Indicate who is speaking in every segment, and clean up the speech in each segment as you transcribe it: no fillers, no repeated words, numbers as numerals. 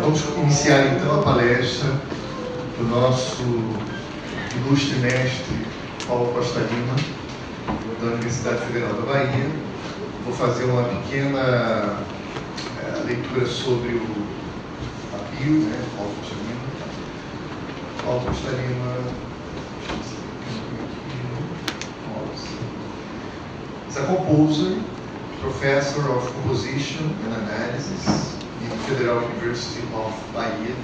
Speaker 1: Vamos iniciar então a palestra do nosso ilustre mestre Paulo Costa Lima, da Universidade Federal da Bahia. Vou fazer uma pequena leitura sobre a bio, né? Paulo Costa Lima. Paulo Costa Lima is a composer, professor of composition and analysis in the Federal University of Bahia,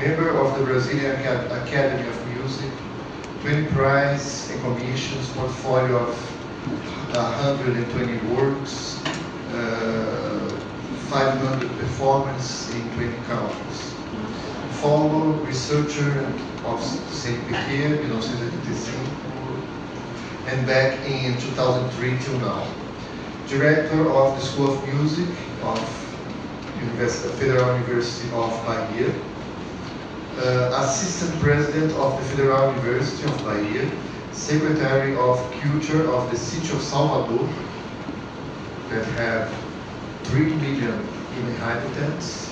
Speaker 1: member of the Brazilian Academy of Music, 20 prizes and commissions, portfolio of 120 works, 500 performances in 20 countries. Follow researcher of CNPq, 1985, and back in 2003 till now. Director of the School of Music of Federal University of Bahia, Assistant President of the Federal University of Bahia, Secretary of Culture of the City of Salvador, that have 3 million inhabitants,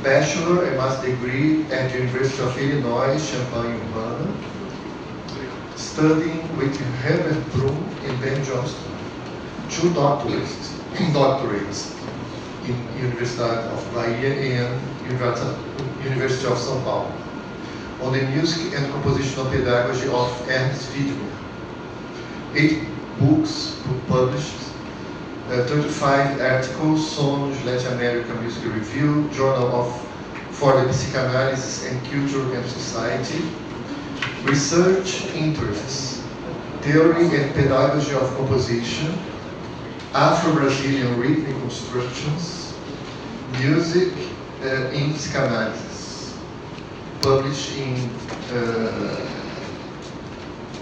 Speaker 1: Bachelor and Master degree at the University of Illinois, Champaign-Urbana, studying with Herbert Brum and Ben Johnston, 2 doctorates in Universidade of Bahia and University of São Paulo, on the music and compositional pedagogy of Ernst Widmer. 8 books published, 35 articles, Songs, Latin American Music Review, Journal for the Psychoanalysis and Culture and Society. Research interests, theory and pedagogy of composition, Afro-Brazilian rhythmic constructions, music in psychoanalysis, published in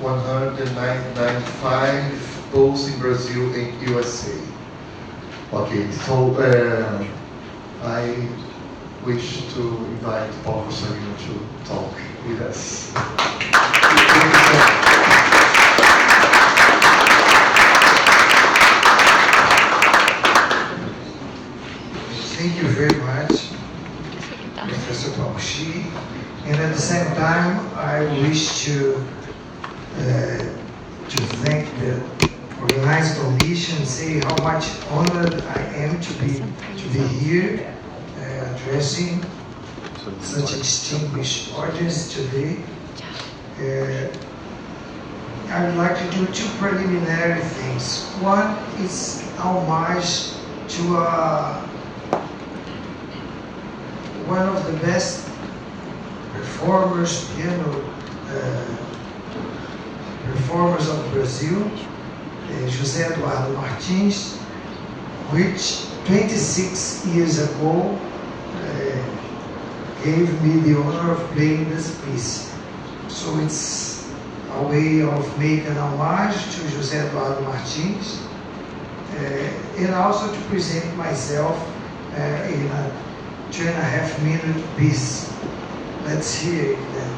Speaker 1: 195, both in Brazil and USA. Okay, so I wish to invite Paulo Costa Lima to talk with us.
Speaker 2: Thank you very much, Professor Paulo. And at the same time, I wish to thank the organized commission, say how much honored I am to be here addressing such a distinguished audience today. I would like to do 2 preliminary things. One is homage to one of the best performers, piano performers of Brazil, José Eduardo Martins, which 26 years ago gave me the honor of playing this piece. So it's a way of making an homage to José Eduardo Martins, and also to present myself in a 2.5-minute piece. Let's hear it then.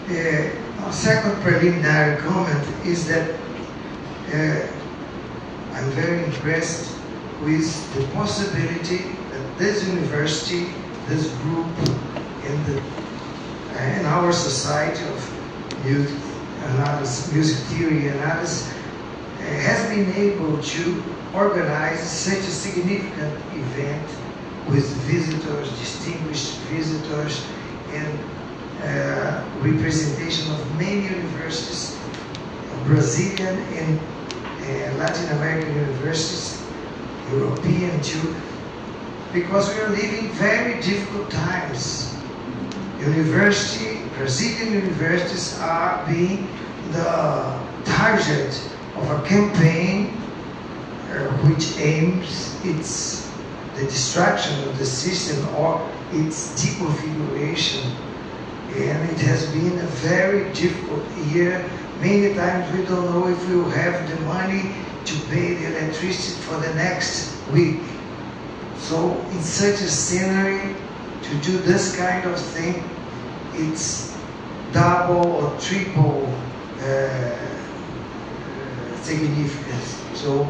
Speaker 2: A second preliminary comment is that I'm very impressed with the possibility that this university, this group in our society of music analysis, music theory analysis, has been able to organize such a significant event with visitors, distinguished visitors, and representation of many universities, Brazilian and Latin American universities, European too, because we are living very difficult times. Brazilian universities are being the target of a campaign which aims the destruction of the system or its deconfiguration. And it has been a very difficult year. Many times we don't know if we will have the money to pay the electricity for the next week. So in such a scenario, to do this kind of thing, it's double or triple significance. So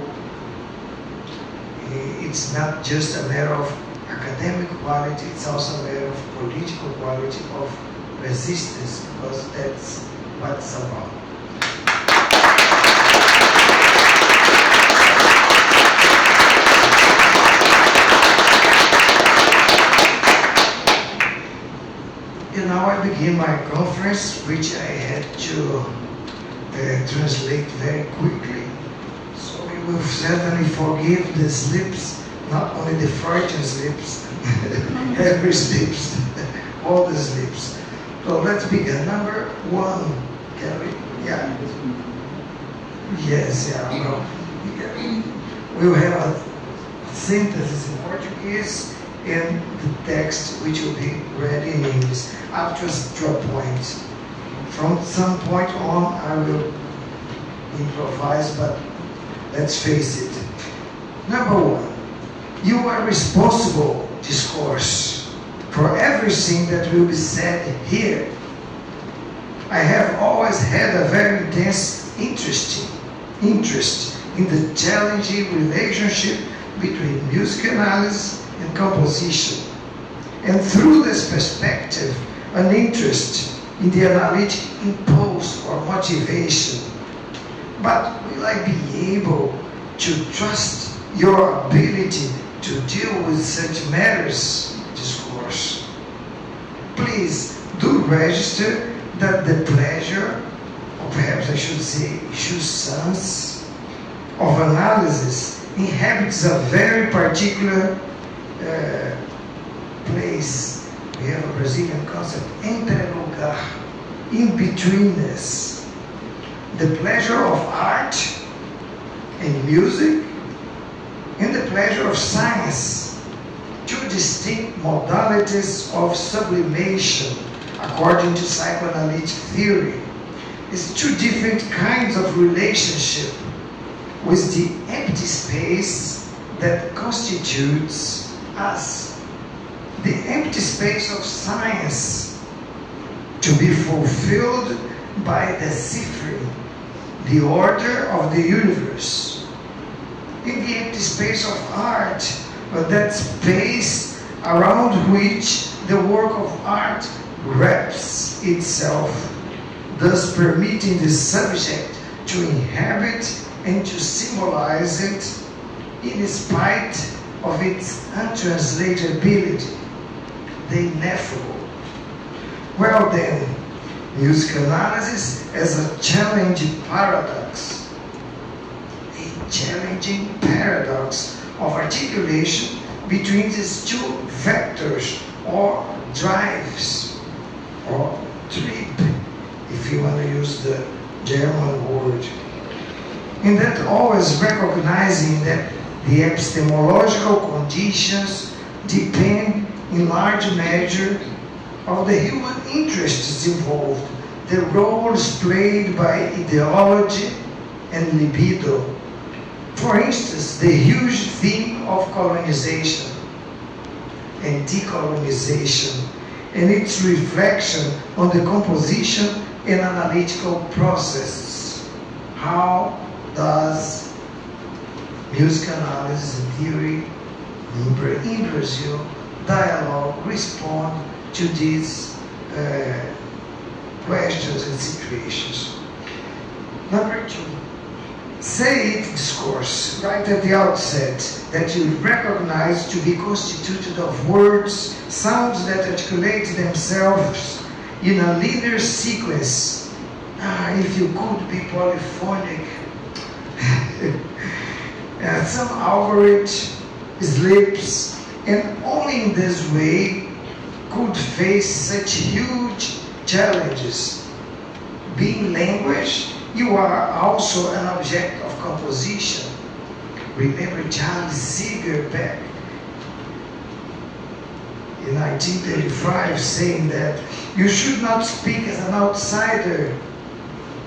Speaker 2: it's not just a matter of academic quality, it's also a matter of political quality, of resistance, because that's what it's about. And now I begin my conference, which I had to translate very quickly. So you will certainly forgive the slips, not only the Freudian slips, every slips, all the slips. So let's begin. Number one, can we? Yeah. Yes, yeah. Well, we will have a synthesis in Portuguese and the text which will be read in English up to a point. From some point on, I will improvise, but let's face it. Number one, you are responsible, discourse, for everything that will be said here. I have always had a very intense interest in the challenging relationship between music analysis and composition. And through this perspective, an interest in the analytic impulse or motivation. But will I be able to trust your ability to deal with such matters, discourse? Please do register that the pleasure, or perhaps I should say jouissance, of analysis inhabits a very particular place. We have a Brazilian concept, entre lugar, in betweenness. The pleasure of art and music and the pleasure of science, two distinct modalities of sublimation according to psychoanalytic theory, is two different kinds of relationship with the empty space that constitutes us. The empty space of science to be fulfilled by deciphering the order of the universe. In the empty space of art, that space around which the work of art wraps itself, thus permitting the subject to inhabit and to symbolize it in spite of its untranslatability, the ineffable. Well then, music analysis as a challenging paradox. A challenging paradox of articulation between these two vectors or drives or trip, if you want to use the German word. And that always recognizing that the epistemological conditions depend in large measure of the human interests involved, the roles played by ideology and libido. For instance, the huge theme of colonization and decolonization and its reflection on the composition and analytical processes. How does music analysis and theory in Brazil dialogue respond to these questions and situations? Number 2, say it discourse, right at the outset, that you recognize to be constituted of words, sounds that articulate themselves in a linear sequence. If you could be polyphonic, some algorithm slips, and only in this way could face such huge challenges. Being language, you are also an object of composition. Remember Charles Seeger back in 1935 saying that you should not speak as an outsider.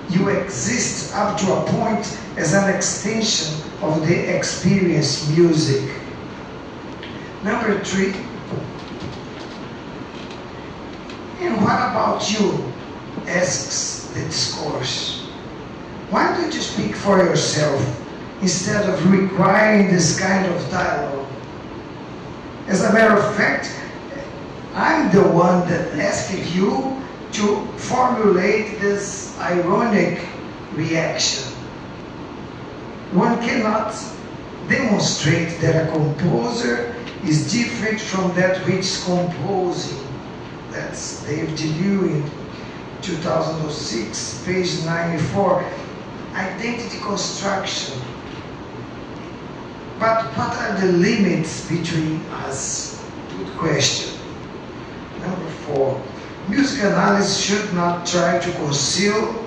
Speaker 2: You exist up to a point as an extension of the experienced music. Number 3, and what about you? Asks the discourse. Why don't you speak for yourself instead of requiring this kind of dialogue? As a matter of fact, I'm the one that asked you to formulate this ironic reaction. One cannot demonstrate that a composer is different from that which is composing. That's David Lewin, 2006, page 94. Identity construction. But what are the limits between us? Good question. Number 4, music analysis should not try to conceal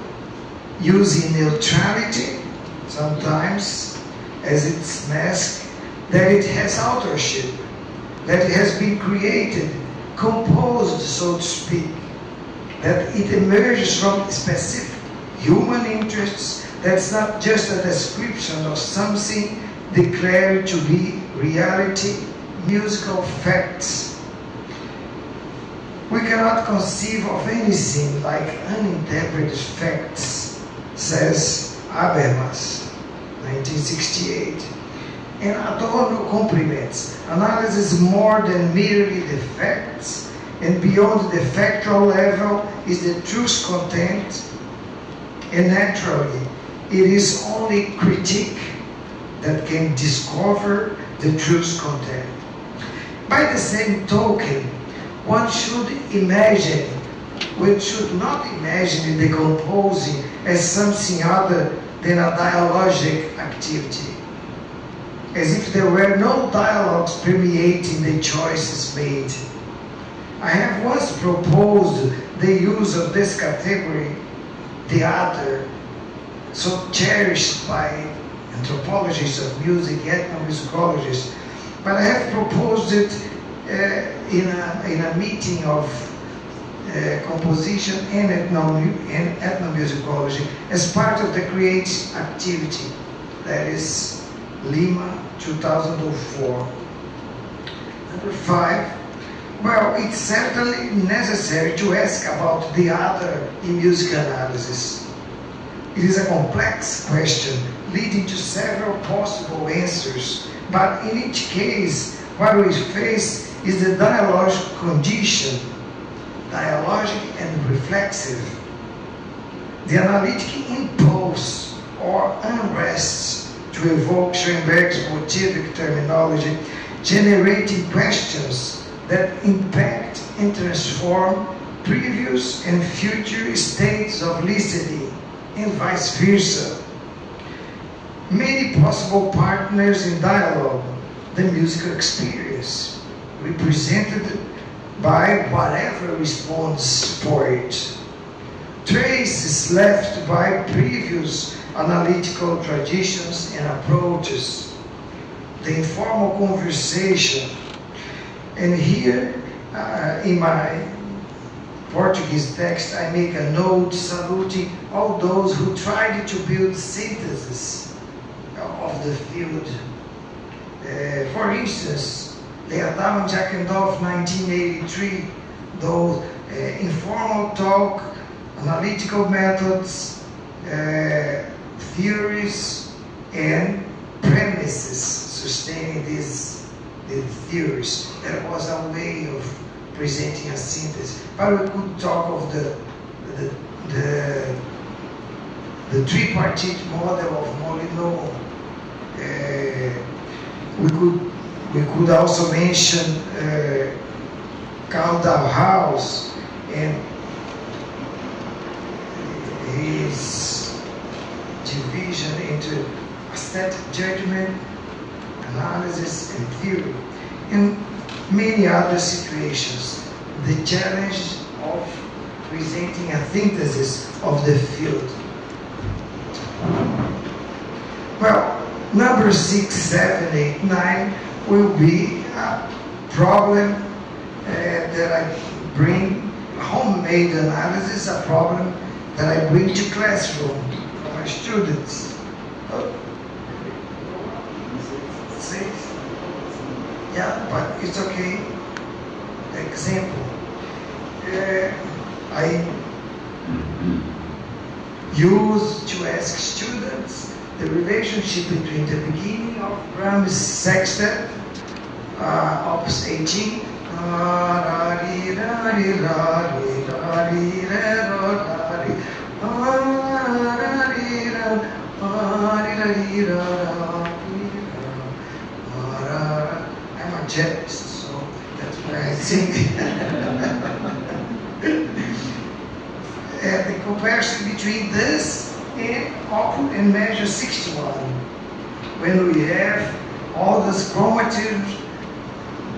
Speaker 2: using neutrality, sometimes as its mask, that it has authorship, that it has been created, composed, so to speak, that it emerges from specific human interests. That's not just a description of something declared to be reality, musical facts. We cannot conceive of anything like uninterpreted facts, says Habermas, 1968. And Adorno complements, analysis is more than merely the facts, and beyond the factual level is the truth content, and naturally, it is only critique that can discover the truth content. By the same token, one should not imagine the composing as something other than a dialogic activity, as if there were no dialogues permeating the choices made. I have once proposed the use of this category, the other, so cherished by anthropologists of music, ethnomusicologists, but I have proposed it in a meeting of composition and ethnomusicology as part of the creative activity. That is Lima, 2004. Number 5, well, it's certainly necessary to ask about the other in music analysis. It is a complex question leading to several possible answers, but in each case, what we face is the dialogic condition, dialogic and reflexive. The analytic impulse or unrest, to evoke Schönberg's Motivic terminology, generating questions that impact and transform previous and future states of listening, and vice versa. Many possible partners in dialogue, the musical experience, represented by whatever responds for it. Traces left by previous analytical traditions and approaches. The informal conversation. And here, in my Portuguese text, I make a note saluting all those who tried to build synthesis of the field. For instance, Leopold Jackendorf, 1983, those informal talk, analytical methods, theories, and premises sustaining these theories. That was a way of presenting a synthesis. But we could talk of the tripartite model of Molyneux. We could also mention Karl Dalhaus and his division into aesthetic judgment, analysis, and theory. In many other situations, the challenge of presenting a synthesis of the field. Well, number 6, 7, 8, 9 will be a problem that I bring, homemade analysis, a problem that I bring to classroom for my students. Oh. 6? Yeah, but it's okay. Example. I use to ask students the relationship between the beginning of Brahms' sextet, opus 18, I'm a cellist, so that's why I sing. The comparison between this and measure 61, when we have all this chromative,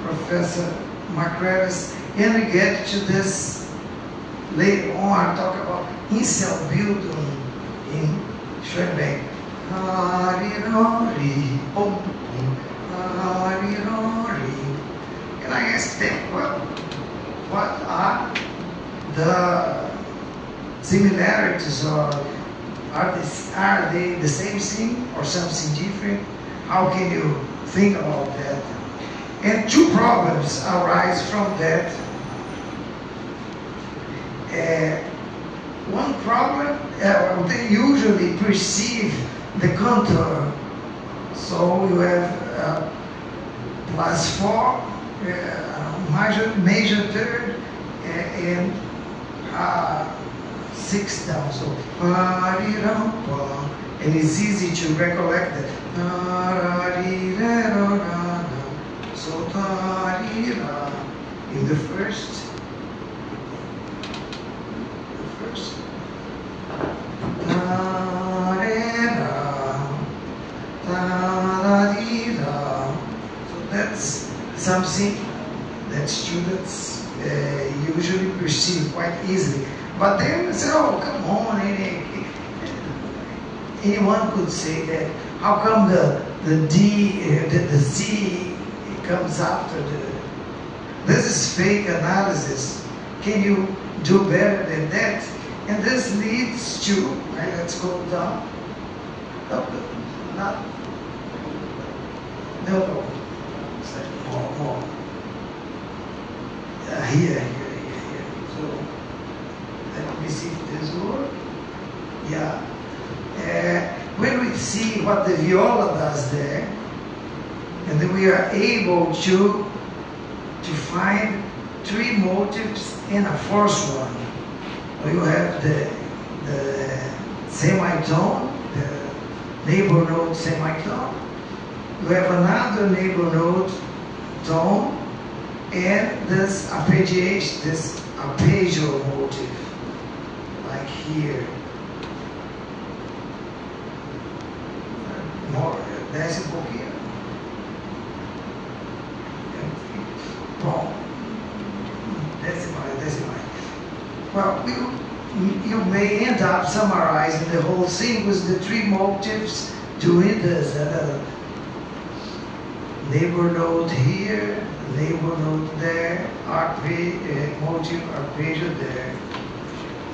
Speaker 2: Professor Macrevis, and we get to this later on, talk about Inselbildung in Schönberg. And I asked them, well, what are the similarities, or are they the same thing or something different? How can you think about that? And two problems arise from that. One problem, they usually perceive the contour. So you have +4, major third, and 6 down. So, and it's easy to recollect that. So, in the first. So that's something that students usually perceive quite easily. But then they say, oh, come on, anyone could say that. How come the D, the Z comes after the... This is fake analysis. Can you do better than that? And this leads to, let's go down. No. More. Here. So, let me see if this works. Yeah. When we see what the viola does there, and then we are able to find 3 motives and a fourth one. You have the semitone, the neighbor note semitone. You have another neighbor note tone, and this arpeggiation, this arpeggio motive, like here. More, desce um pouquinho. Bom, desce mais. Well, you may end up summarizing the whole thing with the 3 motives doing this. Neighbor note here, neighbor note there, motive arpeggio there.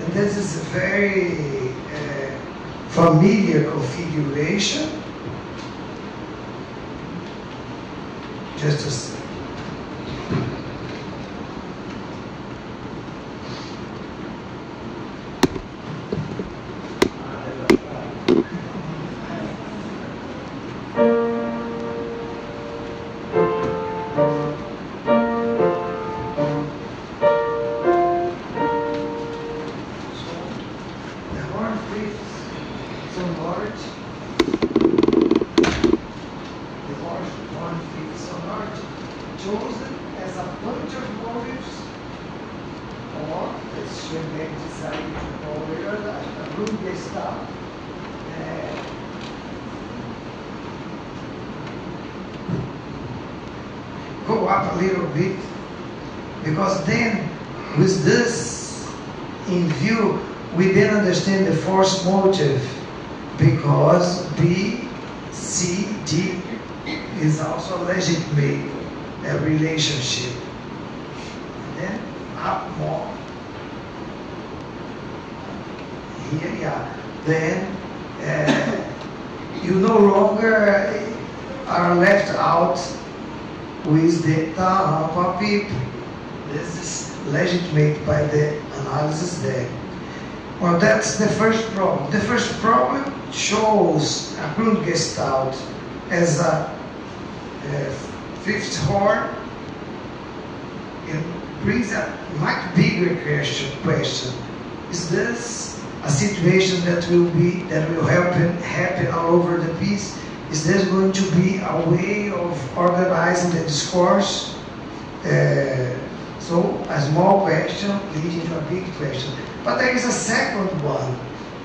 Speaker 2: And this is a very familiar configuration. Just a second. The horn fifth sonoric. The horn fifth sonoric chosen as a bunch of motives, or as Schönberg decided to call it, a Grundgestalt. Go up a little bit, because then with this in view, we then understand the force motive, because B, C, D is also legitimate a relationship. And then up more. Here, yeah. Then you no longer are left out with the TeMA people. This is legitimate by the analysis there. Well, that's the first problem. The first problem shows a Grundgestalt as a fifth horn. It brings a much bigger question. Is this a situation that will happen all over the piece? Is there going to be a way of organizing the discourse? So a small question leading to a big question. But there is a second one,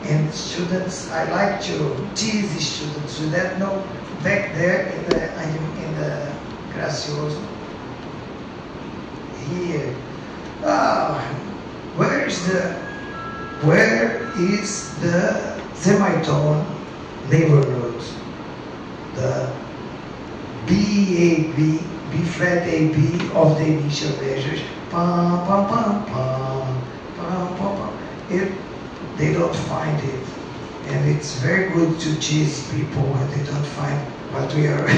Speaker 2: and students, I like to tease the students with that. No, back there in the Gracioso, here. Where is the semitone neighborhood? The B flat AB of the initial measures. Pam, pam, pam, pam, pam, pam, pam. They don't find it. And it's very good to tease people when they don't find what we are.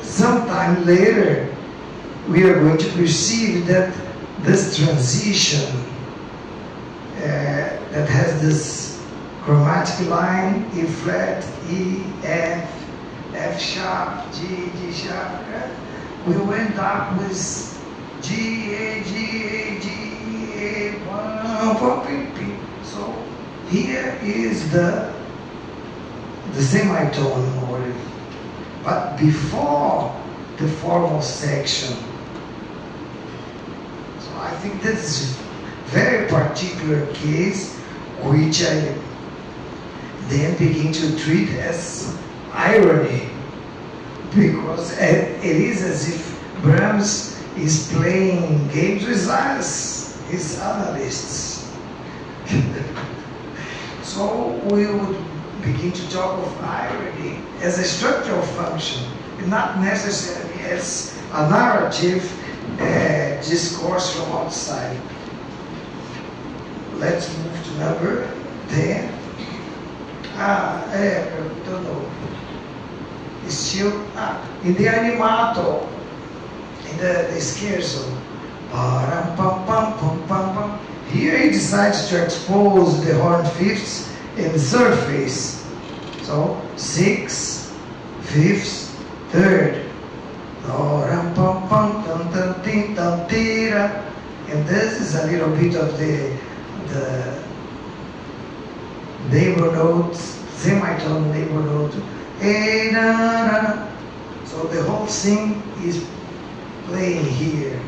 Speaker 2: Sometime later, we are going to perceive that this transition that has this chromatic line, E flat, E, F, F sharp, G, G sharp, we will end up with G, A, G, A, G, A, P. So here is the semitone motive. But before the formal section, so I think this is a very particular case which I then begin to treat as irony, because it is as if Brahms is playing games with us, his analysts. So we would begin to talk of irony as a structural function, not necessarily as a narrative discourse from outside. Let's move to number 10. I don't know. It's still, in the animato, in the scherzo, here he decides to expose the horn fifths in the surface. So, sixth, fifth, third. And this is a little bit of the neighbor note, semitone neighbor note. So the whole thing is playing here.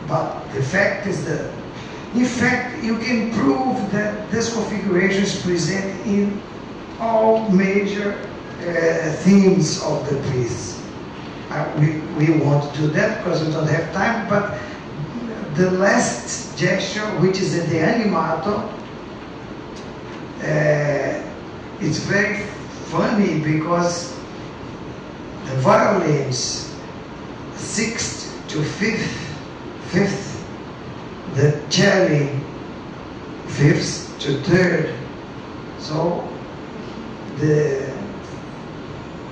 Speaker 2: But the fact is that, in fact, you can prove that this configuration is present in all major themes of the piece. We won't do that because we don't have time, but the last gesture, which is in the animato, it's very funny because the violins, sixth to fifth, the cello, fifth to third. So the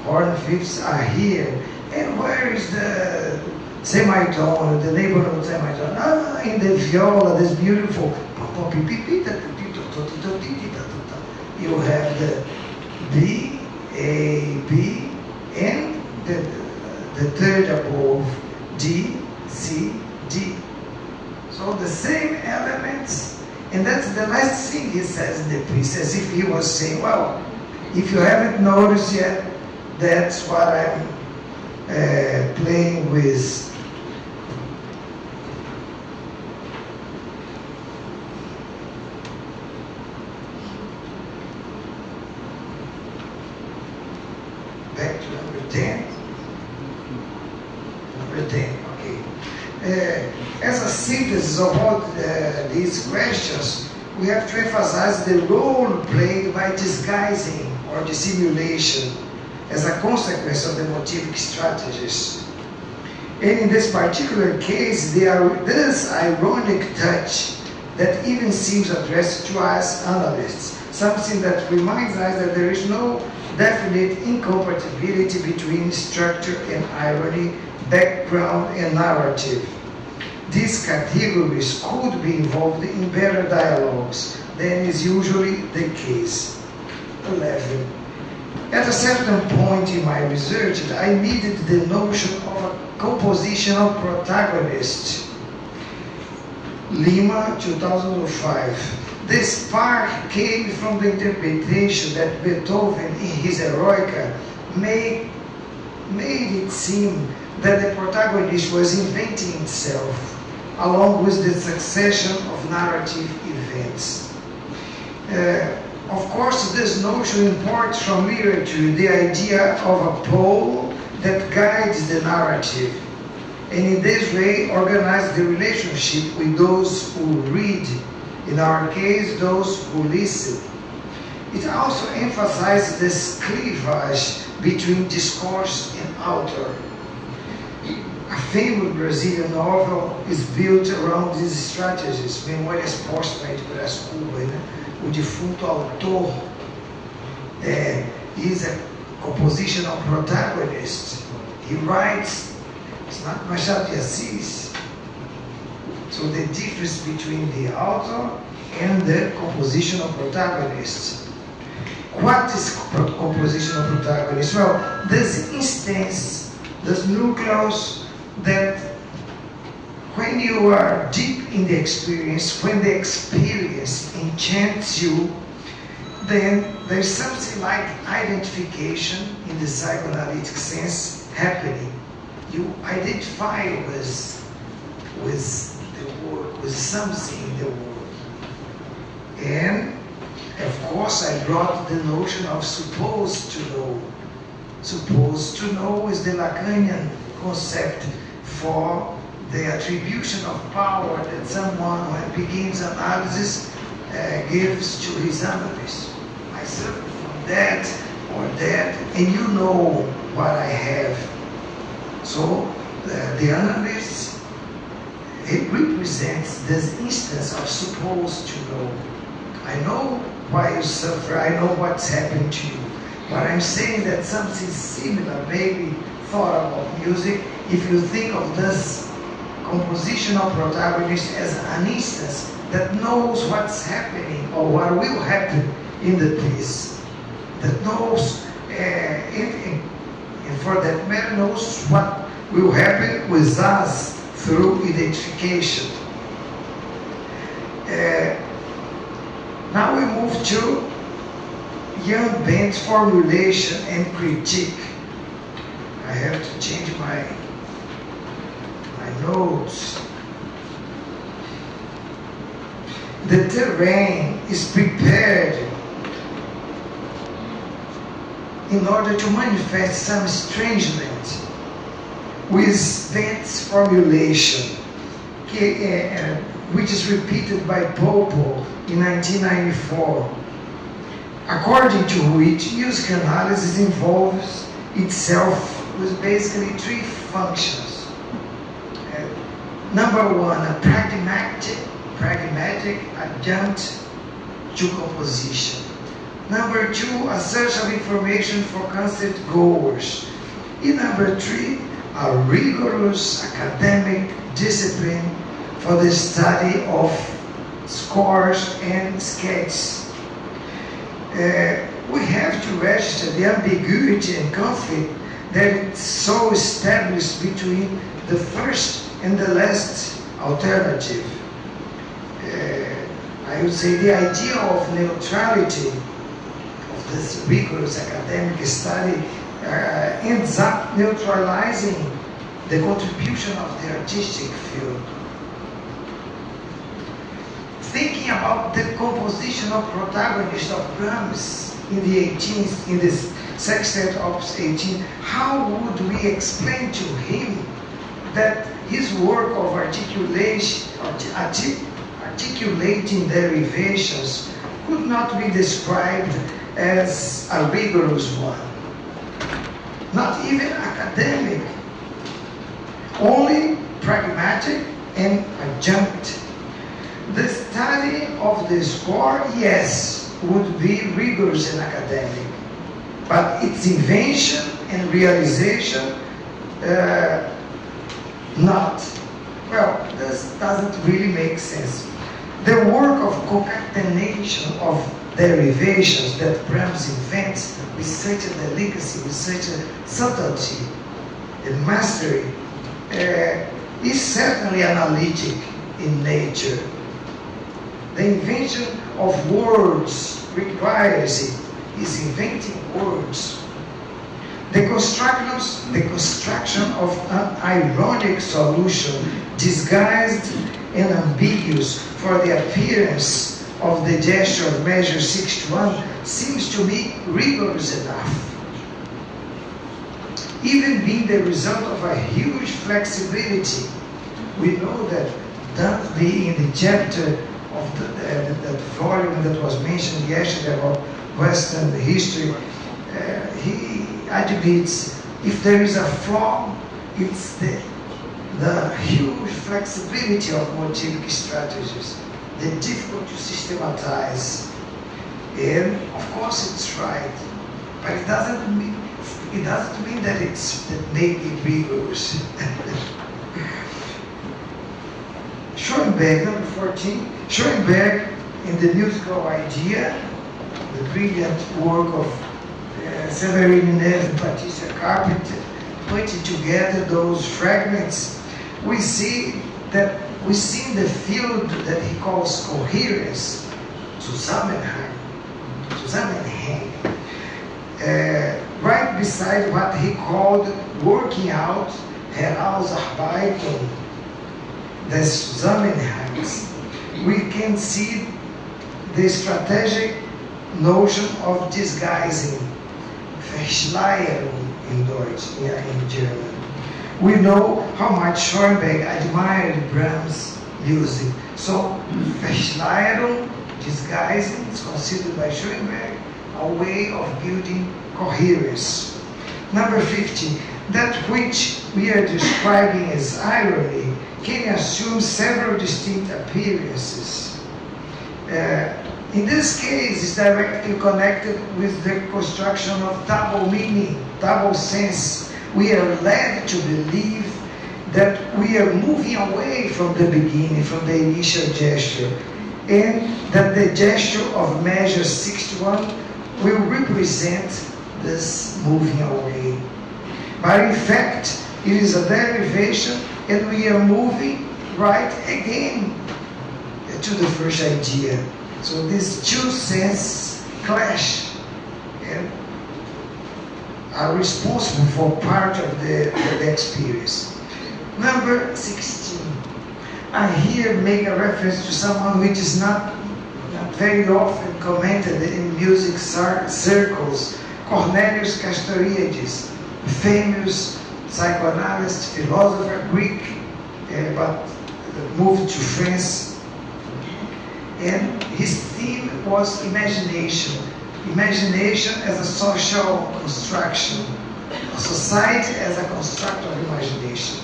Speaker 2: horn fifths are here. And where is the semitone, the neighborhood semitone? In the viola, this beautiful. You have the B, A, B, and the third above, D, C, D. So the same elements, and that's the last thing he says in the piece, as if he was saying, well, if you haven't noticed yet, that's what I'm playing with. Back to number 10. Number 10, okay. As a synthesis of all these questions, we have to emphasize the role played by disguising or dissimulation as a consequence of the motivic strategies. And in this particular case, there are this ironic touch that even seems addressed to us analysts, something that reminds us that there is no definite incompatibility between structure and irony, background and narrative. These categories could be involved in better dialogues than is usually the case. 11. At a certain point in my research, I needed the notion of a compositional protagonist. Lima, 2005. The spark came from the interpretation that Beethoven, in his Eroica, made it seem that the protagonist was inventing itself, along with the succession of narrative events. Of course, this notion imports from literature the idea of a pole that guides the narrative, and in this way organize the relationship with those who read, in our case, those who listen. It also emphasizes this cleavage between discourse and author. A famous Brazilian novel is built around these strategies. Memórias Póstumas de Brás Cubas, né? O defunto autor is a compositional protagonist. He writes, it's not Machado de Assis. So the difference between the author and the compositional protagonist. What is compositional protagonist? Well, this instance, this nucleus that when you are deep in the experience, when the experience enchants you, then there's something like identification in the psychoanalytic sense happening. You identify with the work, with something in the work. And of course I brought the notion of supposed to know. Supposed to know is the Lacanian concept for the attribution of power that someone, when begins analysis, gives to his analyst. I suffer from that or that, and you know what I have. So the analyst, it represents this instance of supposed to know. I know why you suffer, I know what's happened to you. But I'm saying that something similar may be thought about music if you think of this compositional protagonist as an instance that knows what's happening or what will happen in the piece, that knows, and for that matter, knows what will happen with us through identification. Now we move to Young Bent's formulation and critique. I have to change my notes. The terrain is prepared in order to manifest some estrangement with Bent's formulation, which is repeated by Popo in 1994, according to which music analysis involves itself with basically three functions. Number one, a pragmatic adjunct to composition. Number two, a search of information for concert goers. And number three, a rigorous academic discipline for the study of scores, and sketches. We have to register the ambiguity and conflict that is so established between the first and the last alternative. I would say the idea of neutrality of this rigorous academic study ends up neutralizing the contribution of the artistic field. Thinking about the composition of protagonist of Brahms in the Sextet Opus 18, how would we explain to him that his work of articulating derivations could not be described as a rigorous one? Not even academic, only pragmatic and adjunctive. The study of the score, yes, would be rigorous and academic, but its invention and realization, not. Well, this doesn't really make sense. The work of concatenation of derivations that Brahms invents with such a delicacy, with such a subtlety and mastery, is certainly analytic in nature. The invention of words requires it. He's inventing words. The construction of an ironic solution, disguised and ambiguous for the appearance of the gesture of measure 61, seems to me rigorous enough. Even being the result of a huge flexibility. We know that Dante, in the chapter of that volume that was mentioned yesterday about Western history, he admits if there is a flaw, it's the huge flexibility of motivic strategies, the difficult to systematize. And of course it's right, but it doesn't mean that that may be rigorous. Schönberg, number 14. Schönberg, in the musical idea, the brilliant work of Severin Inez and Patricia Carpenter, putting together those fragments, we see in the field that he calls coherence, Zusammenhang, right beside what he called working out, Herausarbeiten des Zusammenhangs. We can see the strategic notion of disguising, Verschleierung in Deutsch, in German. We know how much Schönberg admired Brahms' music. So, Verschleierung, disguising, is considered by Schönberg a way of building coherence. Number 15, that which we are describing as irony can assume several distinct appearances. In this case, it's directly connected with the construction of double meaning, double sense. We are led to believe that we are moving away from the beginning, from the initial gesture, and that the gesture of measure 61 will represent this moving away. But in fact, it is a derivation, and we are moving right again to the first idea. So these two senses clash and are responsible for part of the experience. Number 16. I here make a reference to someone which is not very often commented in music circles, Cornelius Castoriadis, famous psychoanalyst, philosopher, Greek, but moved to France. And his theme was imagination. Imagination as a social construction. A society as a construct of imagination.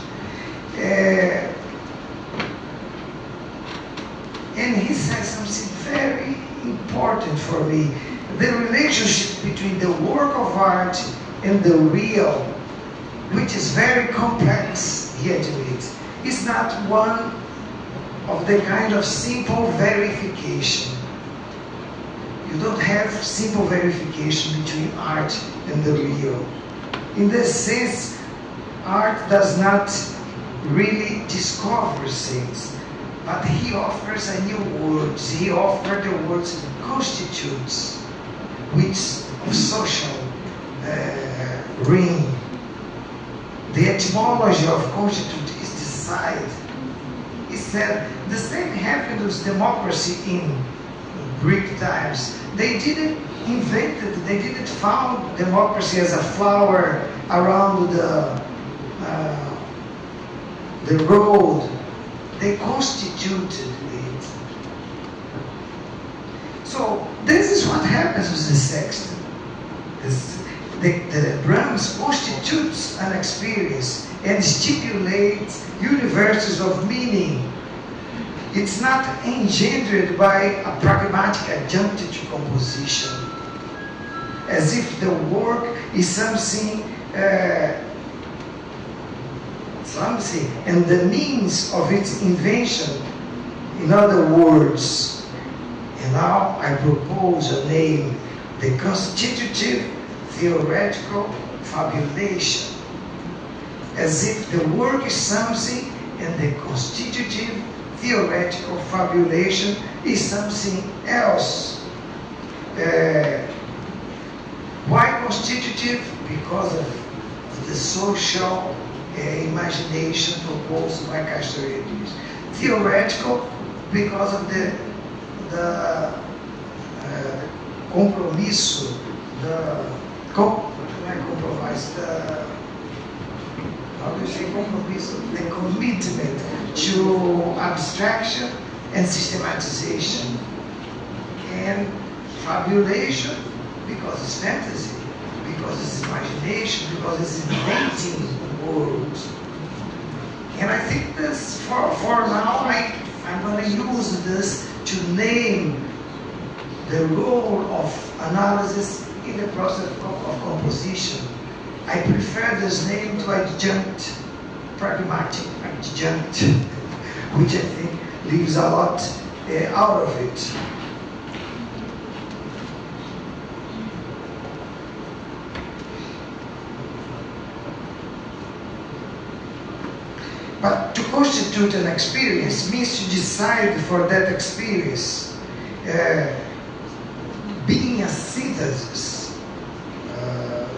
Speaker 2: And he says something very important for me. The relationship between the work of art and the real, which is very complex, he admits, is not one of the kind of simple verification. You don't have simple verification between art and the real. In this sense, art does not really discover things, but he offers a new word. He offered the words constitutes, which of social ring. The etymology of constitute is decide. He said the same happened with democracy in Greek times. They didn't invent it, they didn't found democracy as a flower around the road. They constituted it. So this is what happens with the sextet. The Brahms constitutes an experience and stipulates universes of meaning. It's not engendered by a pragmatic adjunctive composition, as if the work is something, and the means of its invention. In other words, and now I propose a name, the constitutive theoretical fabulation, as if the work is something and the constitutive theoretical fabulation is something else. Why constitutive? Because of the social imagination proposed by Castoriadis. Theoretical, because of the compromisso, how do you say compromisso? The commitment to abstraction and systematization. And fabulation, because it's fantasy, because it's imagination, because it's inventing worlds. And I think this, for now, I'm going to use this to name the role of analysis in the process of composition. I prefer this name to adjunct, pragmatic adjunct, which I think leaves a lot out of it. But to constitute an experience means to decide for that experience. Being a synthesis,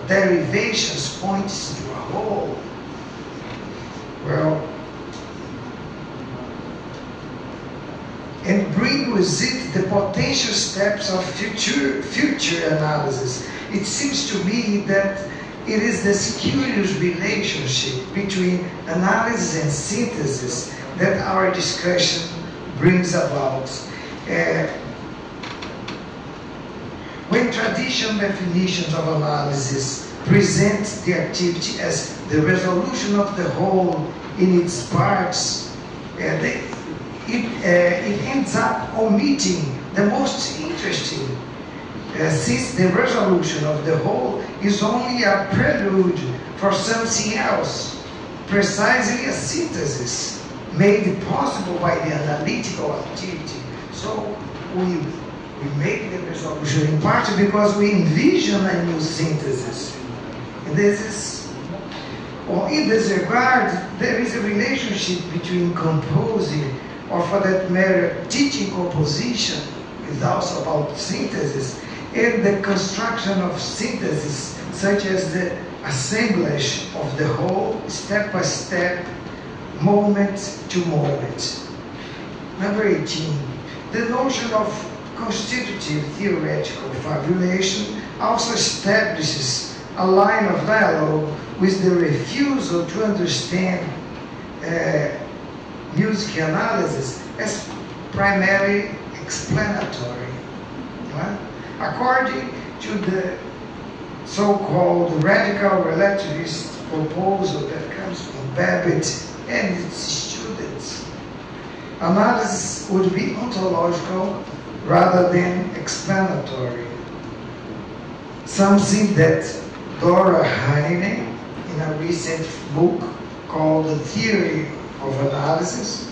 Speaker 2: derivations points to a whole. Well, and bring with it the potential steps of future analysis. It seems to me that it is this curious relationship between analysis and synthesis that our discussion brings about. When traditional definitions of analysis present the activity as the resolution of the whole in its parts, it ends up omitting the most interesting, since the resolution of the whole is only a prelude for something else, precisely a synthesis made possible by the analytical activity. So we make the resolution in part because we envision a new synthesis. And this is, or in this regard, there is a relationship between composing, or for that matter, teaching composition, is also about synthesis, and the construction of synthesis, such as the assemblage of the whole, step by step, moment to moment. Number 18, the notion of constitutive theoretical fabulation also establishes a line of dialogue with the refusal to understand music analysis as primarily explanatory. Right? According to the so-called radical relativist proposal that comes from Babbitt and its students, analysis would be ontological rather than explanatory. Something that Dora Heininen, in a recent book called The Theory of Analysis,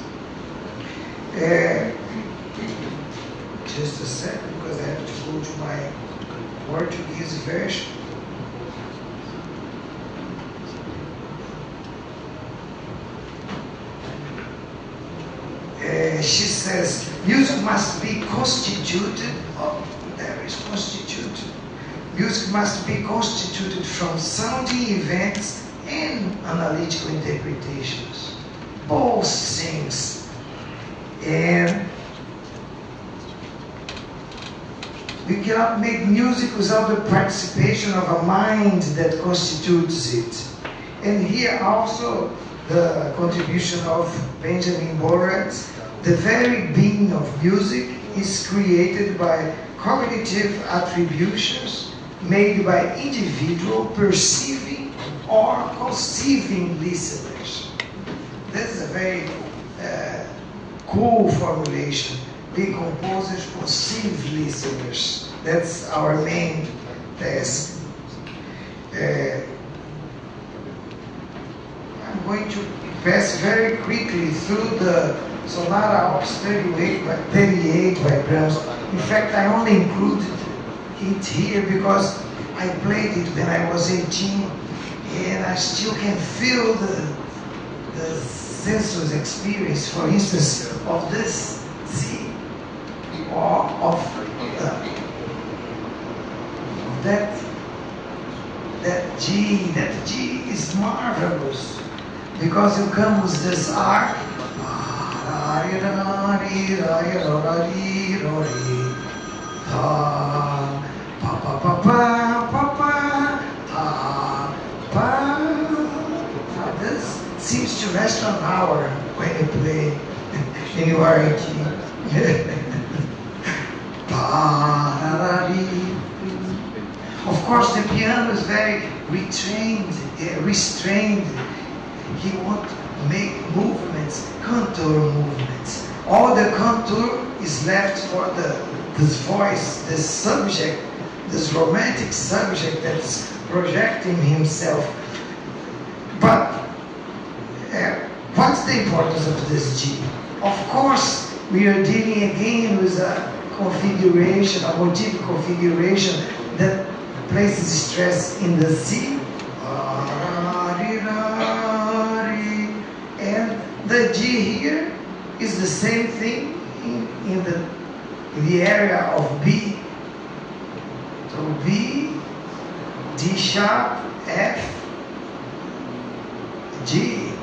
Speaker 2: Just a second, because I have to go to my Portuguese version. She says, music must be constituted, oh, there is constituted. Music must be constituted from sounding events and analytical interpretations. Both things. And we cannot make music without the participation of a mind that constitutes it. And here also the contribution of Benjamin Borat, the very being of music is created by cognitive attributions made by individual perceiving or conceiving listeners. This is a very cool formulation. The composers conceive listeners. That's our main task. I'm going to pass very quickly through the Sonata Op. 38 by Brahms. In fact, I only included it here because I played it when I was 18, and I still can feel the sensuous experience, for instance, of this C, or of that G. That G is marvelous because you come with this R. This seems to last an hour when you play and you are 18. Of course, the piano is very restrained. He won't make movements, contour movements. All the contour is left for this voice, this subject, this romantic subject that's projecting himself. But what's the importance of this G? Of course, we are dealing again with a configuration, a motivic configuration that places stress in the C. And the G here is the same thing in the area of B. So B, D sharp, F, G.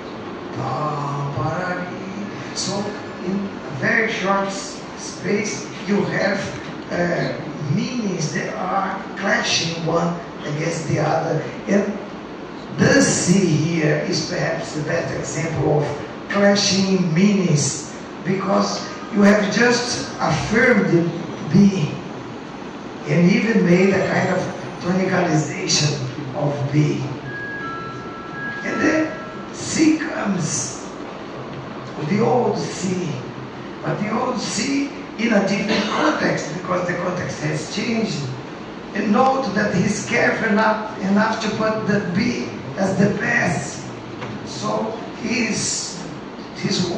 Speaker 2: So in a very short space you have meanings that are clashing one against the other. And this C here is perhaps the better example of clashing meanings, because you have just affirmed B and even made a kind of tonicalization of B. And then C comes with the old C, but the old C in a different context, because the context has changed. And note that he's careful enough to put the B as the best. So he's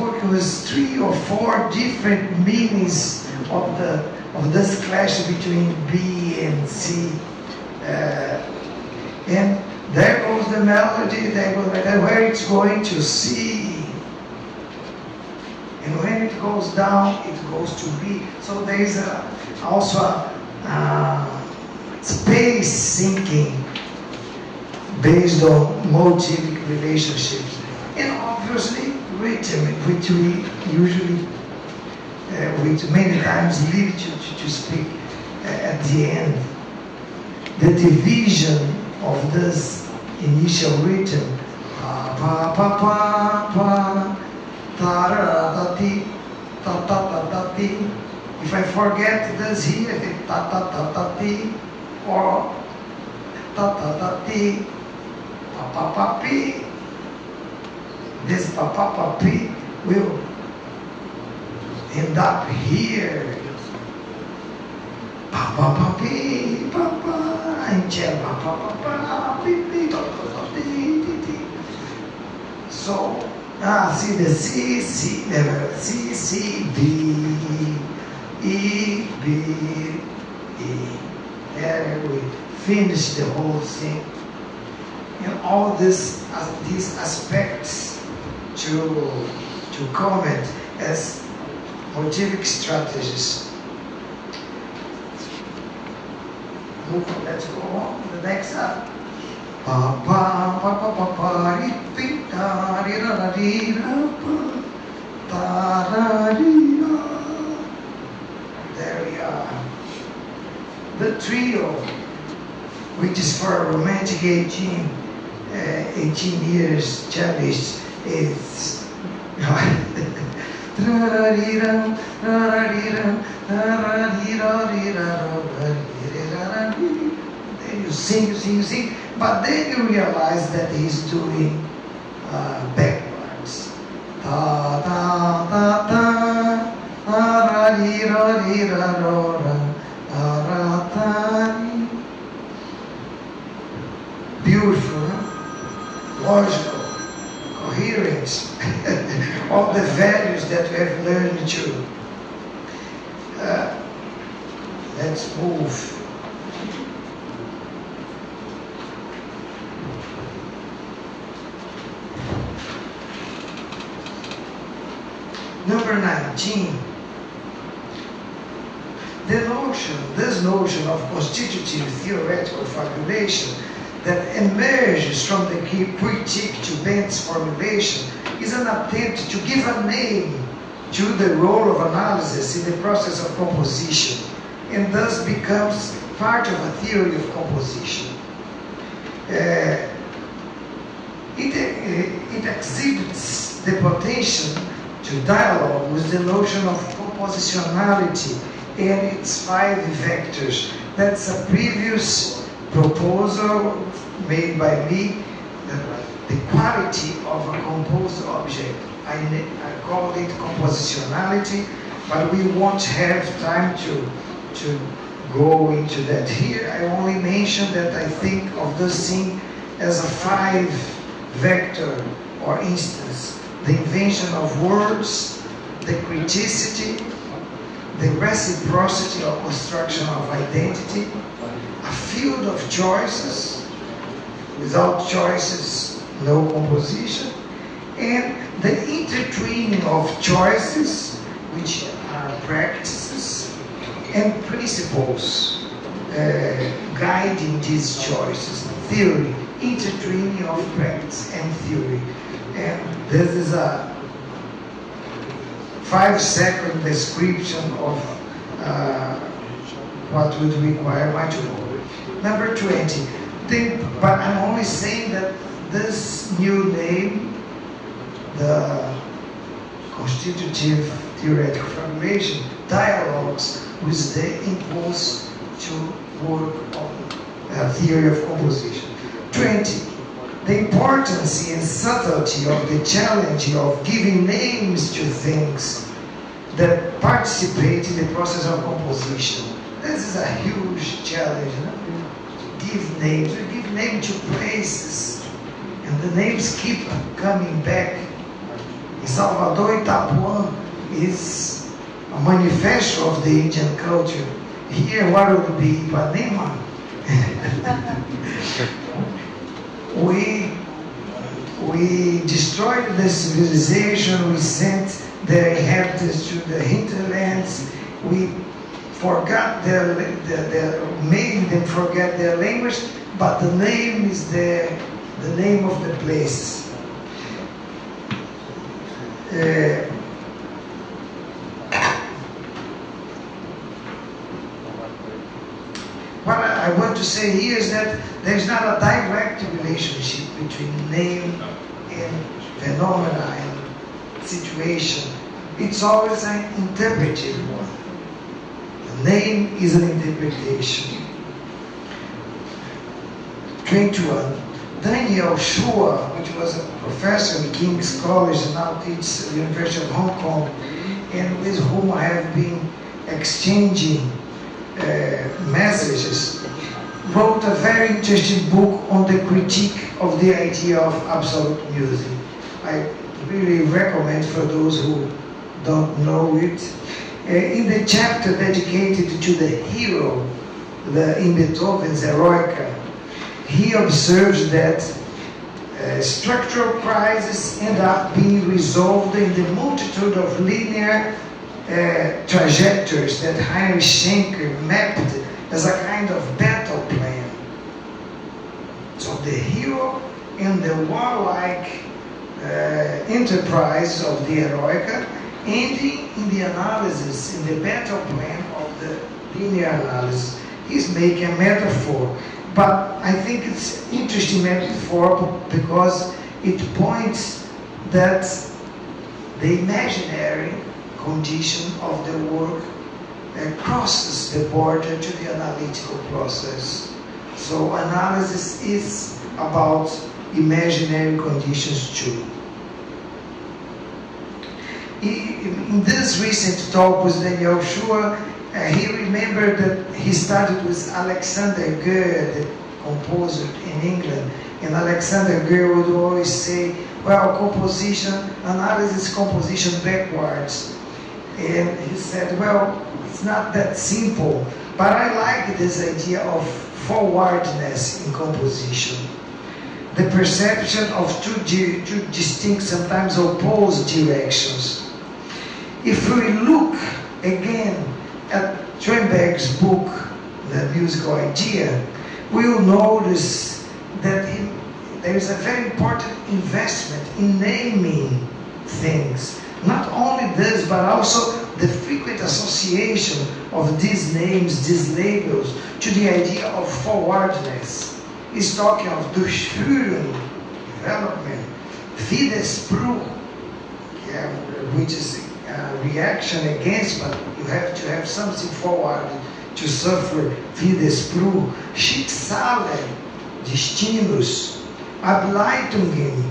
Speaker 2: working with 3 or 4 different meanings of this clash between B and C. And there goes the melody, where it's going to C. And when it goes down, it goes to B. So there is also a space syncing based on motivic relationships. And obviously, rhythm, which we usually, which many times leave to speak at the end. The division of this initial rhythm, pa pa pa pa, ta ra ta ti, ta ta ta ta ti. If I forget this here, I think ta ta ta ta ti, or ta ta ta ti, pa pa pa pi. This pa pa pa pi will end up here. Pa pa pa pi, pa pa, and pa pa pa pa, pi pi, ta ta ta ti ti ti. So See the C, C, never, C, C, B, E, B, E. There we finish the whole thing. And all these aspects to comment as Motivic strategies. Let's go on to the next up. There we are. The trio, which is for a romantic 18 years cellist, is then you sing, but then you realize that he's doing backwards. Ta ta ta ta, ra ri ra ra ta. Beautiful, huh? Logical, coherence, all the values that we have learned to. Let's move. Number 19. This notion of constitutive theoretical fabulation that emerges from the critique to Bent's formulation is an attempt to give a name to the role of analysis in the process of composition, and thus becomes part of a theory of composition. It exhibits the potential to dialogue with the notion of compositionality and its 5 vectors. That's a previous proposal made by me, the quality of a composed object. I call it compositionality, but we won't have time to go into that here. I only mention that I think of this thing as a 5 vector or instance. The invention of words, the criticity, the reciprocity or construction of identity, a field of choices. Without choices, no composition, and the intertwining of choices, which are practices, and principles guiding these choices. Theory, intertwining of practice and theory. And this is a 5-second description of what would require much more. Number 20. But I'm only saying that this new name, the constitutive theoretical fabulation, dialogues with the impulse to work on theory of composition. 20. The importance and subtlety of the challenge of giving names to things that participate in the process of composition. This is a huge challenge. No? Give names. We give names to places, and the names keep coming back. In Salvador, Itapuã is a manifesto of the Indian culture. Here, what would be Ipanema? We destroyed the civilization. We sent the inhabitants to the hinterlands. We forgot made them forget their language, but the name is the name of the place. What I want to say here is that there's not a direct relationship between name and phenomena and situation. It's always an interpretive one. The name is an interpretation. 21. Daniel Shua, which was a professor in King's College and now teaches at the University of Hong Kong, and with whom I have been exchanging messages, wrote a very interesting book on the critique of the idea of absolute music. I really recommend for those who don't know it. In the chapter dedicated to the hero, in Beethoven's Eroica, he observes that structural crises end up being resolved in the multitude of linear trajectories that Heinrich Schenker mapped as a kind of battle plan. So the hero and the warlike enterprise of the Eroica ending in the analysis, in the battle plan of the linear analysis. He's making a metaphor, but I think it's interesting metaphor because it points that the imaginary condition of the work crosses the border to the analytical process. So analysis is about imaginary conditions too. In this recent talk with Daniel Schur, he remembered that he started with Alexander Goethe, the composer in England, and Alexander Goethe would always say, well, composition, analysis composition backwards. And he said, well, it's not that simple, but I like this idea of forwardness in composition. The perception of two distinct, sometimes opposed directions. If we look again at Schönberg's book, The Musical Idea, we will notice that there is a very important investment in naming things. Not only this, but also the frequent association of these names, these labels, to the idea of forwardness. He's talking of durchführen, development, Widerspruch, which is reaction against, but you have to have something forward to suffer. Widerspruch, Schicksale, destinos, Ableitungen,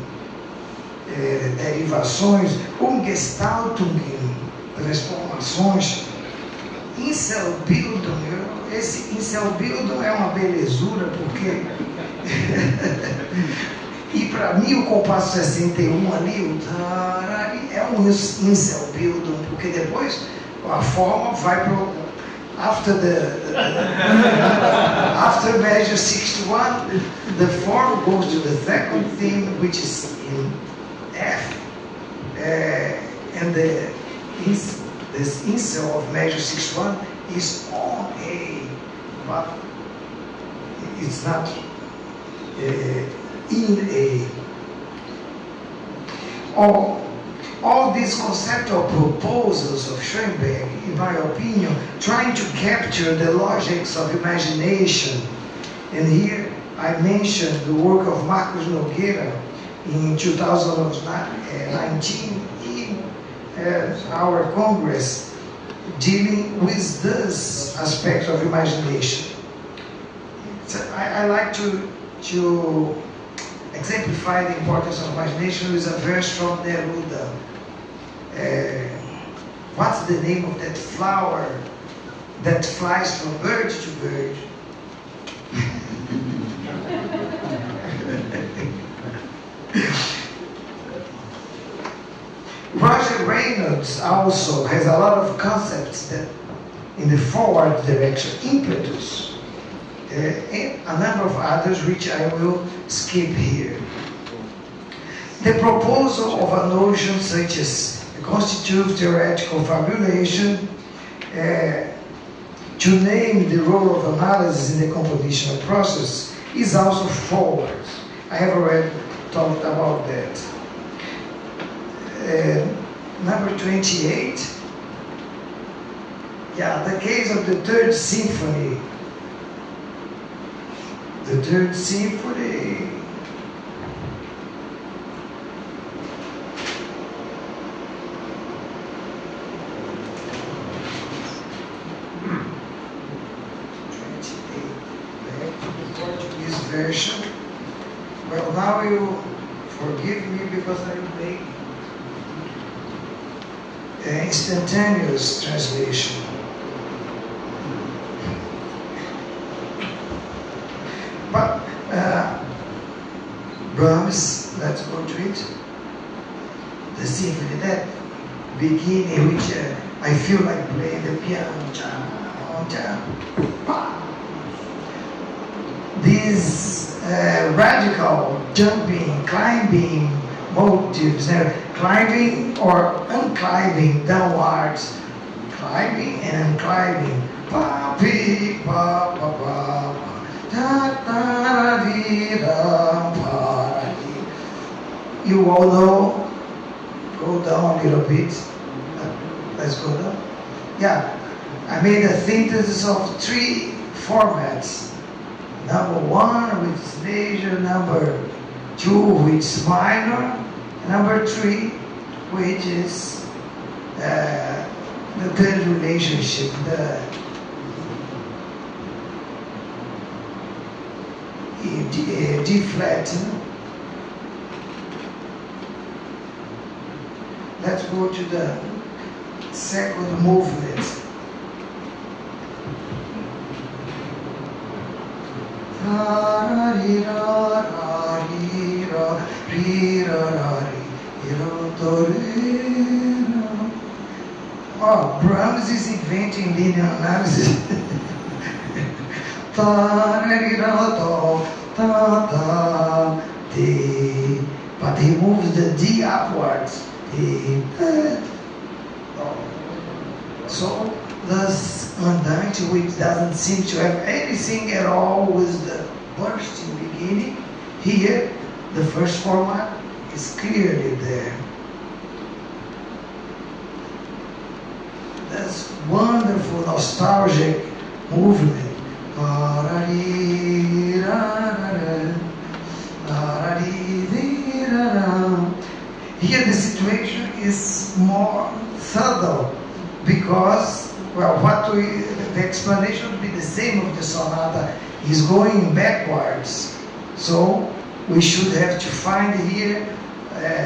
Speaker 2: derivações, Umgestaltungen, transformações, Inselbildung. Esse Inselbildung é uma belezura, porque e para mim o compasso 61 ali, o tarari, é um Inselbildung, porque depois a forma vai pro after after measure 61, the form goes to the second theme, which is in F, and this incel of measure 61 is on A, but it's not in A. All these conceptual proposals of Schönberg, in my opinion, trying to capture the logics of imagination. And here I mentioned the work of Marcos Nogueira in 2019 in our Congress, dealing with this aspect of imagination. So I like to exemplify the importance of imagination with a verse from Neruda. What's the name of that flower that flies from bird to bird? Roger Reynolds also has a lot of concepts that in the forward direction, impetus, and a number of others which I will skip here. The proposal of a notion such as the constitutive theoretical fabulation, to name the role of analysis in the compositional process, is also forward. I have already talked about that. Number 28, the case of the Third Symphony. The Third Symphony, Portuguese version. Well, now you forgive me because I make instantaneous translation. But Brahms, let's go to it. beginning, which I feel like playing the piano. These radical jumping, climbing motives, climbing or unclimbing downwards, climbing and unclimbing. Pa, pi, pa, pa, pa, pa, da, da, di, da, pa, di. You all know, go down a little bit. Let's go down. Yeah, I made a synthesis of 3 formats. Number 1 which is major, number 2 which is minor, number 3 which is the third relationship, the D flat. Let's go to the second movement. Oh, Brahms is inventing linear analysis. But he moves the D upwards. So this andante, which doesn't seem to have anything at all with the bursting beginning, here the first format is clearly there. This wonderful nostalgic movement. Here the situation is more subtle because, well, the explanation would be the same of the sonata is going backwards. So we should have to find here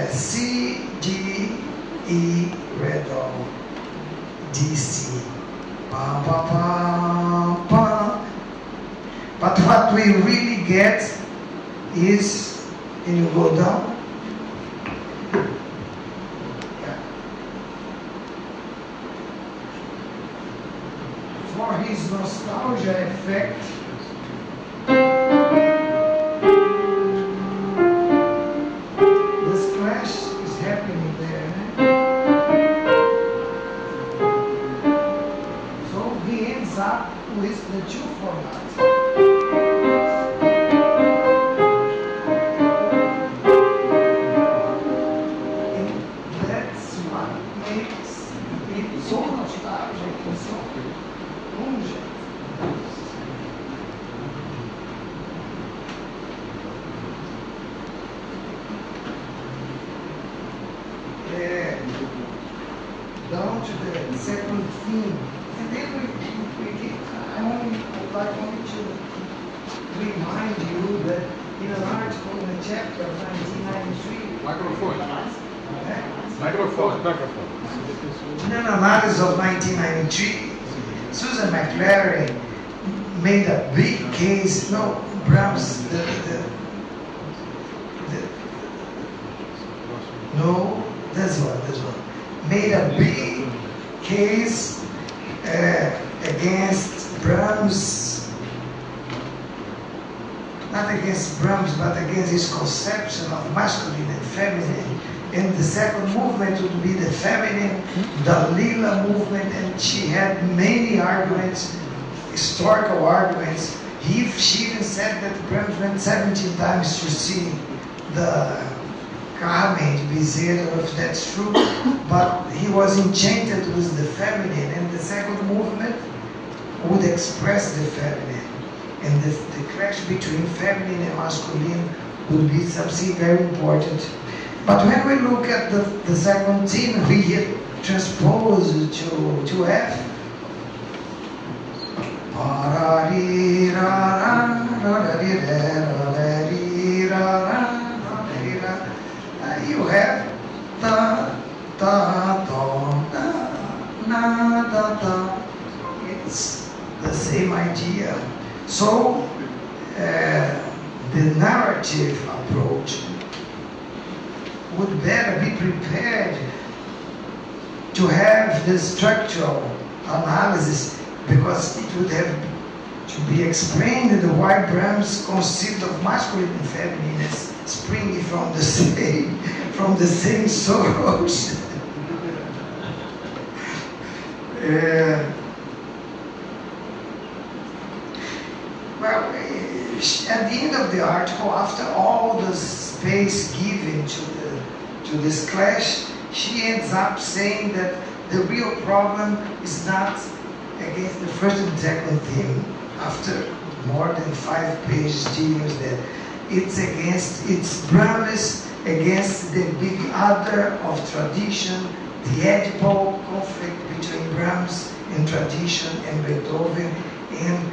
Speaker 2: C, D, E, re, do, D, C. Pa, pa, pa, pa. But what we really get is, can you go down? For his nostalgia effect, this clash is happening there. So he ends up with the 2 formats. And that's what makes it so nostalgic and so pungent. Down to the second theme, and then I would like only to remind you that in an article in a chapter of 1993, in an analysis of 1993, Susan McLaren made a big case. No, Brahms, no, this one. Made a big case against Brahms, not against Brahms, but against his conception of masculine and feminine. And the second movement would be the feminine, the Lila movement, and she had many arguments, historical arguments. She even said that Brahms went 17 times to see the Carmen Bezerra, if that's true, but he was enchanted with the feminine, and the second movement would express the feminine, and the clash between feminine and masculine would be something very important. But when we look at the second theme, we transpose to F. You have ta ta ta na ta ta. It's the same idea. So the narrative approach would better be prepared to have the structural analysis, because it would have to be explained why Brahms conceived of masculine and feminine as springing from the same source. Well, at the end of the article, after all the space given to this clash, she ends up saying that the real problem is not against the first and second theme, after more than 5 pages dealing with that. It's Brahms against the big other of tradition, the Oedipal conflict between Brahms and tradition and Beethoven, and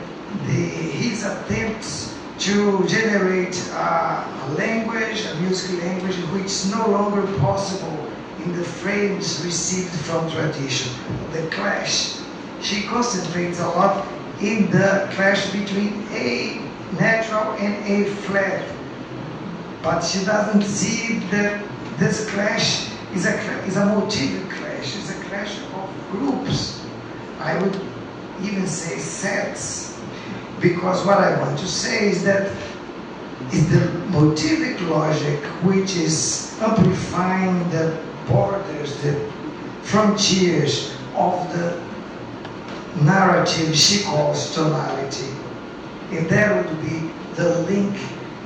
Speaker 2: his attempts to generate a language, a musical language, which is no longer possible in the frames received from tradition. The clash. She concentrates a lot in the clash between A natural and A flat, but she doesn't see that this clash is a motivic clash. It's a clash of groups. I would even say sets. Because what I want to say is that it's the motivic logic which is amplifying the borders, the frontiers of the narrative she calls tonality. And that would be the link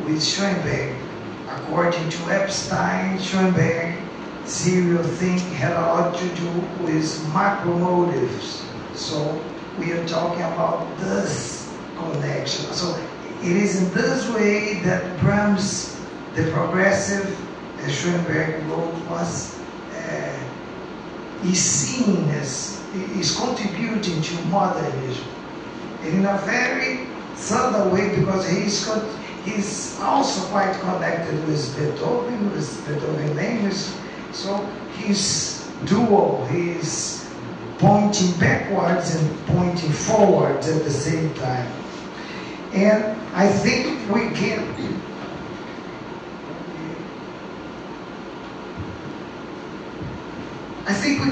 Speaker 2: with Schönberg. According to Epstein, Schönberg, serial thing had a lot to do with macro motives. So we are talking about this connection. So it is in this way that Brahms, the progressive, as Schönberg wrote, is seen as, is contributing to modernism. And in a very subtle way, because he's also quite connected with Beethoven language. So he's dual, he's pointing backwards and pointing forwards at the same time. And I think we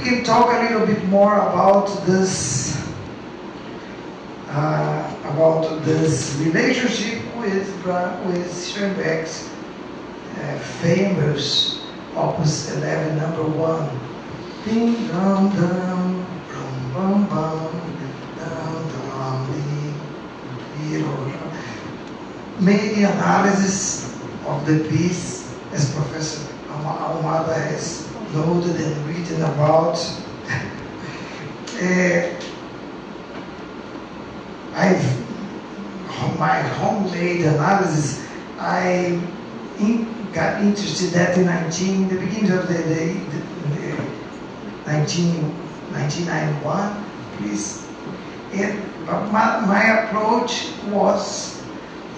Speaker 2: can talk a little bit more about this relationship with Schönberg's famous Opus 11, number 1. Ding dong dong, bum bum bum, dong dong ding. Made the analysis of the piece, as Professor Almada has noted and written about. My home-made analysis, I got interested that in the beginning of the 1991, please. And my approach was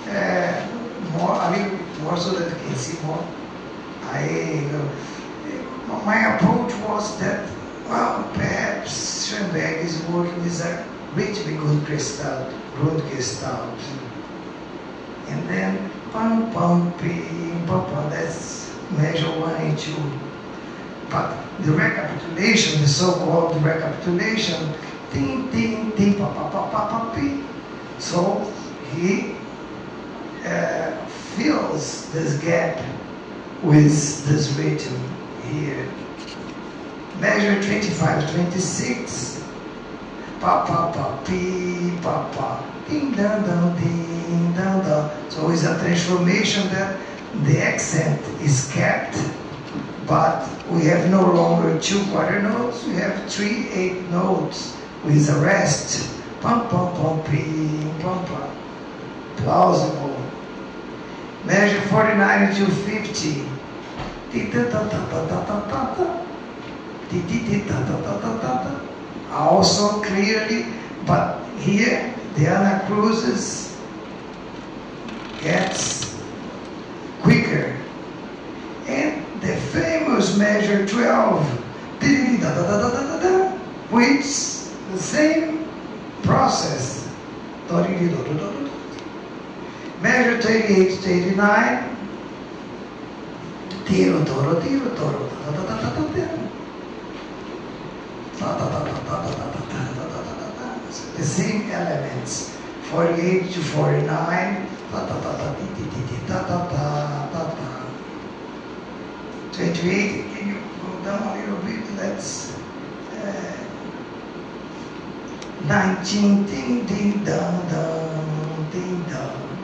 Speaker 2: a little more so that you can see more. My approach was that, well, perhaps Schönberg is working with a rhythmic Grundgestalt. And then pam pam pim pam pam, that's measure 1 and 2. But the recapitulation, the so-called recapitulation, ting ting ting pa pa pa pa pa pi. So he fills this gap with this rhythm here. Measure 25-26. Pa pa pa pi pa pa. Ding dang dang ding dang dang. So it's a transformation that the accent is kept, but we have no longer 2 quarter notes, we have 3 8 notes with a rest. Pum pum pum pim pum pum. Plausible. Measure 49-50. Also clearly, but here the anacrusis gets quicker. And the famous measure 12, which the same process. Measure 38-89. The same elements, 48 to 49, 28, can you go down a little bit? Let's 19, ding, ding, dong, dong, ding, dong.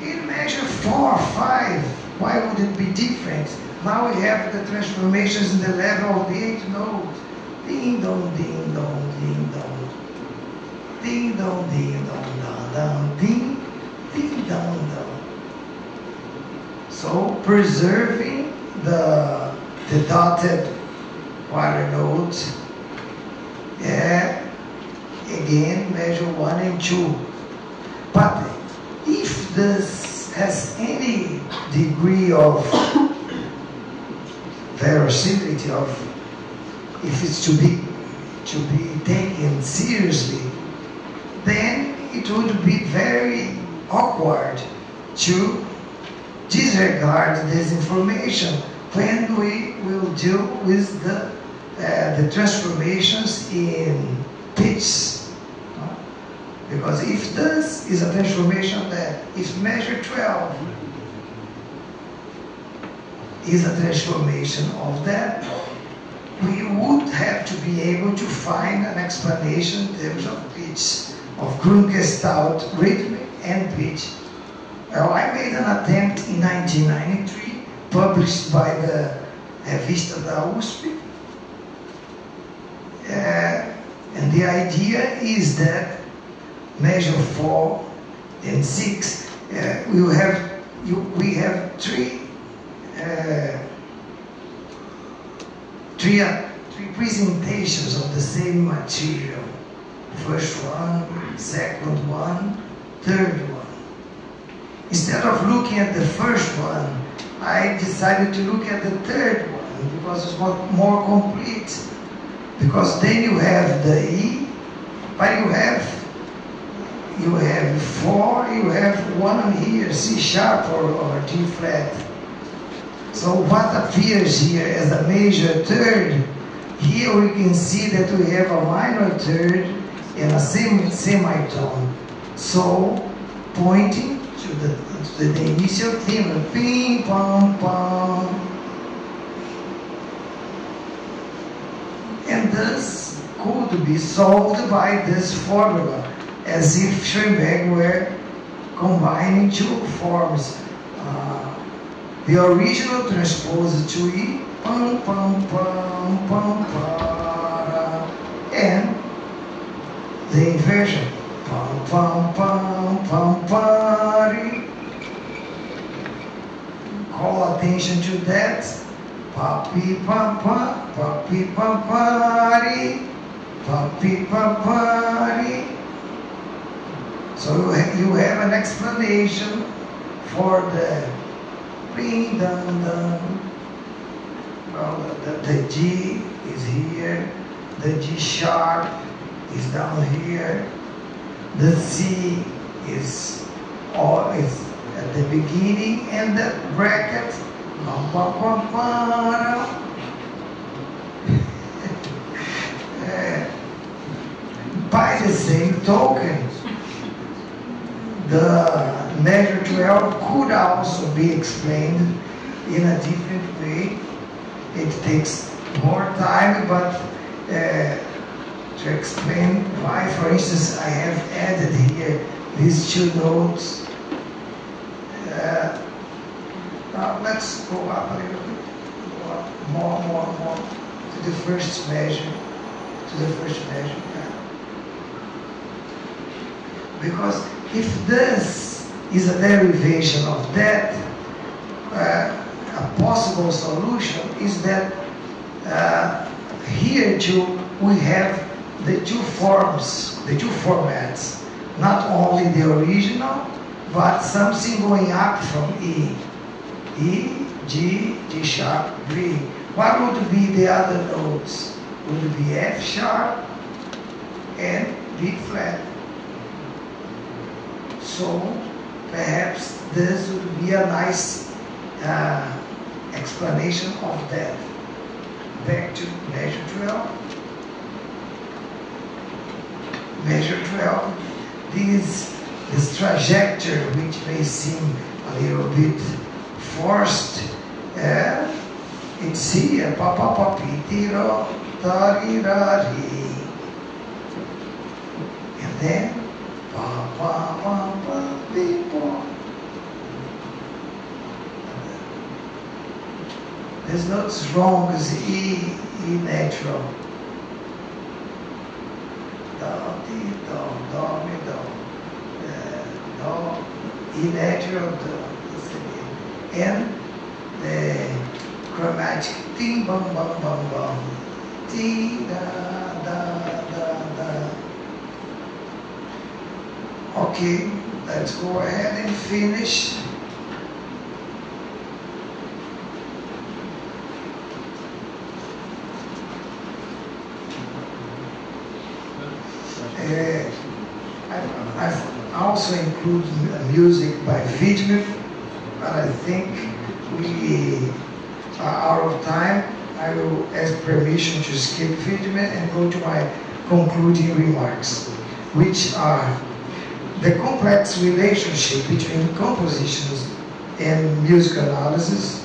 Speaker 2: In measure 4, 5, why would it be different? Now we have the transformations in the level of the 8 notes. Ding, dong, ding, dong, ding, dong. Ding, dong, ding, dong, dong, dong, ding, ding, dong, dong. So preserving the dotted quarter notes. Again, measure 1 and 2. But if this has any degree of veracility, of if it's to be taken seriously, then it would be very awkward to disregard this information when we will deal with the transformations in pitch. Because if this is a transformation that if measure 12 is a transformation of that, we would have to be able to find an explanation in terms of pitch, of Grundgestalt, rhythm and pitch. Well, I made an attempt in 1993, published by the Revista da USP, and the idea is that measure 4 and 6, we have three presentations of the same material. First one, second one, third one. Instead of looking at the first one, I decided to look at the third one because it's more complete. Because then you have the E, but you have 4, you have 1 here, C sharp or D flat. So what appears here as a major third, here we can see that we have a minor third and a semitone. So pointing to the initial theme, ping, pong, pong. And this could be solved by this formula, as if Schönberg were combining two forms. The original transposed to E, pam, pam, pam, pam, para, and the inversion, pam, pam, pam, pam, pari. Call attention to that. Papi, papa, papi, papari, papi, papari. So you have an explanation for the ring, dun, dun. Well, the G is here, the G sharp is down here, the C is at the beginning, and the bracket, by the same token, the measure 12 could also be explained in a different way. It takes more time, but to explain why, for instance, I have added here these two notes. Now let's go up a little bit, more to the first measure, Because if this is a derivation of that, a possible solution is that here too we have the two forms, the two formats, not only the original, but something going up from E. E, G, D sharp, B. What would be the other notes? Would it be F sharp and B flat? So perhaps this would be a nice explanation of that. Back to measure 12. measure 12, this trajectory, which may seem a little bit forced, it's here, pa pa pa pi tiro tari rari, and then pa pa pa pa pi po. There's not as wrong as E natural. Do, ti, do, mi, do. Do, E natural, do. And the chromatic, ting, bum, bum, bum, bum. Ti, da, da, da, da. Okay, let's go ahead and finish. I've also included music by Widmer, but I think we are out of time. I will ask permission to skip Widmer and go to my concluding remarks, which are the complex relationship between compositions and musical analysis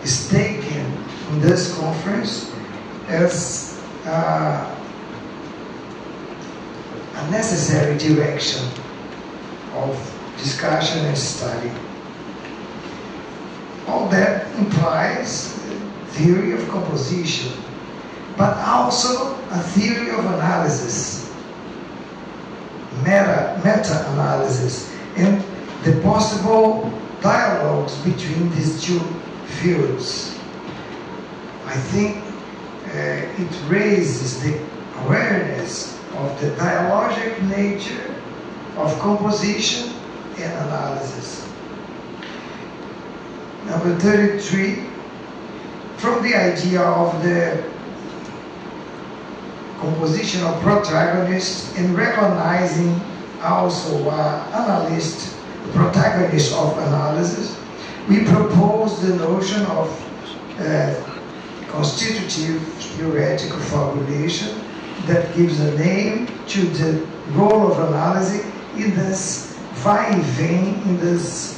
Speaker 2: is taken in this conference as a necessary direction of discussion and study. All that implies theory of composition, but also a theory of analysis, meta-analysis, and the possible dialogues between these two fields. I think it raises the awareness of the dialogic nature of composition and analysis. Number 33, from the idea of the composition of protagonists and recognizing also analyst, protagonist of analysis, we propose the notion of constitutive theoretical fabulation that gives a name to the role of analysis in this va-et-vient, in this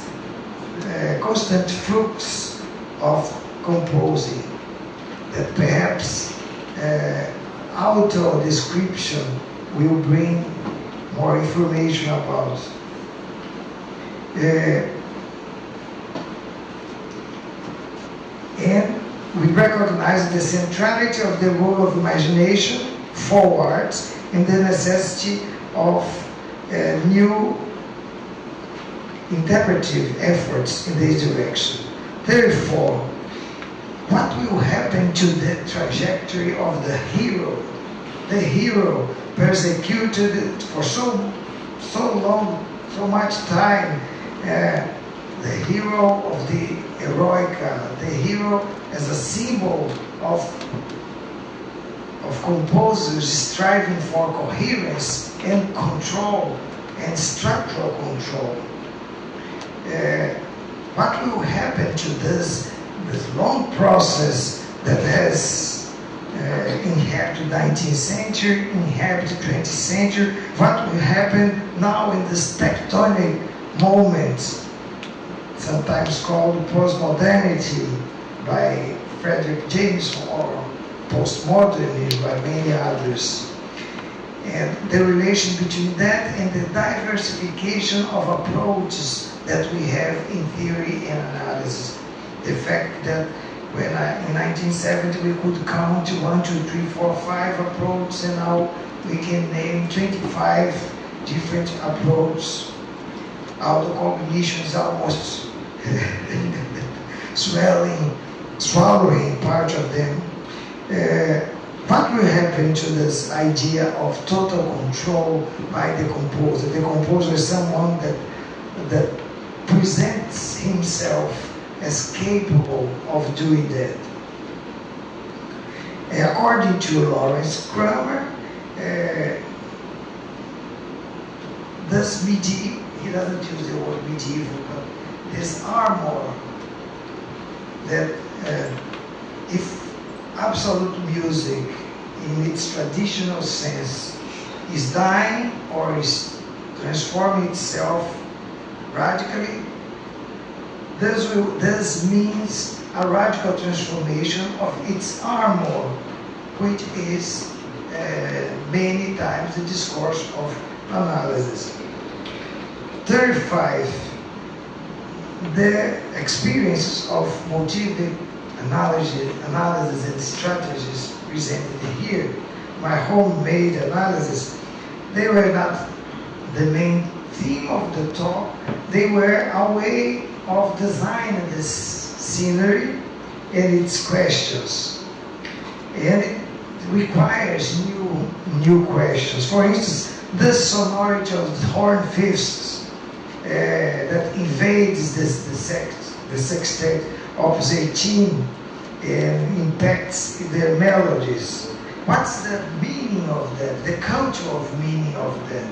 Speaker 2: constant flux of composing, that perhaps auto description will bring more information about. And we recognize the centrality of the role of imagination forwards and the necessity of new interpretive efforts in this direction. Therefore, what will happen to the trajectory of the hero? The hero persecuted for so long, so much time, the hero of the heroica, the hero as a symbol of composers striving for coherence and control and structural control. What will happen to this long process that has inhabited 19th century, inhabited 20th century? What will happen now in this tectonic moment, sometimes called postmodernity by Frederick Jameson, or postmodernism by many others? And the relation between that and the diversification of approaches that we have in theory and analysis. The fact that when in 1970 we could count 1, 2, 3, 4, 5 approaches, and now we can name 25 different approaches. Autocognition is almost swallowing part of them. What will happen to this idea of total control by the composer? The composer is someone that presents himself as capable of doing that. According to Lawrence Kramer, this medieval, he doesn't use the word medieval, but this armor that if absolute music in its traditional sense is dying or is transforming itself radically. This means a radical transformation of its armor, which is many times the discourse of analysis. 35. The experiences of motivic analysis and strategies presented here, my homemade analysis, they were not the main theme of the talk. They were a way of designing this scenery and its questions. And it requires new questions. For instance, the sonority of the horn fifths that invades the sextet opus 18 and impacts the melodies. What's the meaning of that? The culture of meaning of that?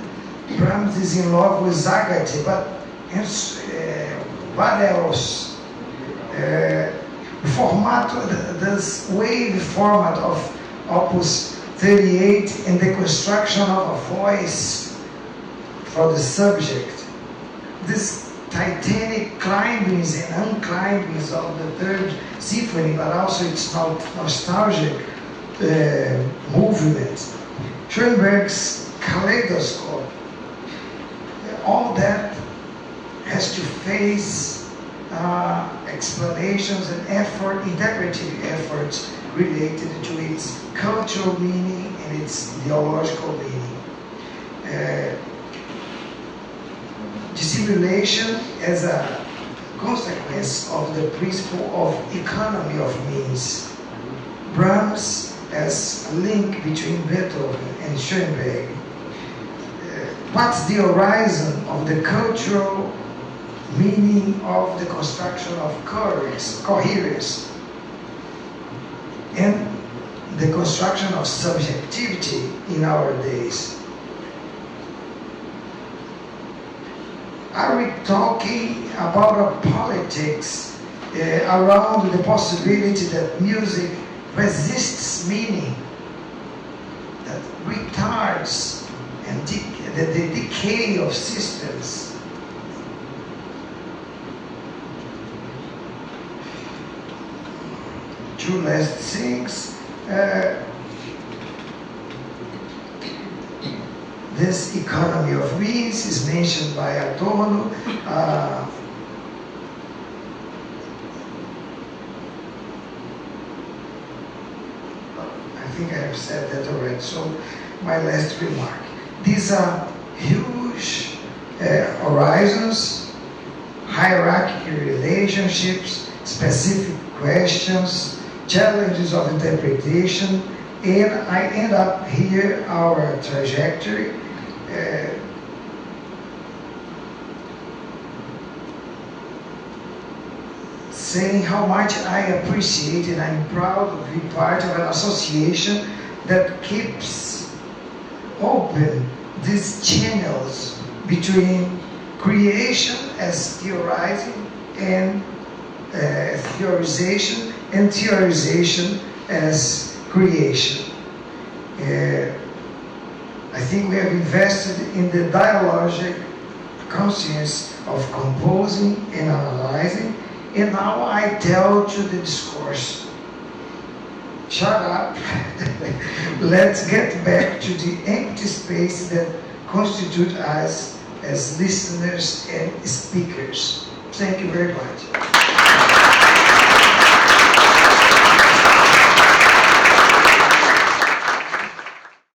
Speaker 2: Brahms is in love with Zagate, but what else? This wave format of opus 38 and the construction of a voice for the subject. This titanic climbings and unclimbings of the third symphony, but also its nostalgic movement. Schönberg's kaleidoscope. All that has to face explanations and interpretive efforts related to its cultural meaning and its ideological meaning. Dissimulation as a consequence of the principle of economy of means. Brahms as a link between Beethoven and Schönberg. What's the horizon of the cultural meaning of the construction of coherence, and the construction of subjectivity in our days? Are we talking about a politics around the possibility that music resists meaning, that retards and the decay of systems? Two last things. This economy of means is mentioned by Adorno. I think I have said that already. So my last remark. These are huge horizons, hierarchical relationships, specific questions, challenges of interpretation, and I end up here our trajectory. Saying how much I appreciate and I'm proud to be part of an association that keeps open these channels between creation as theorizing and theorization, and theorization as creation. I think we have invested in the dialogic conscience of composing and analyzing, and now I tell to the discourse, shut up, let's get back to the empty space that constitute us as listeners and speakers. Thank you very much.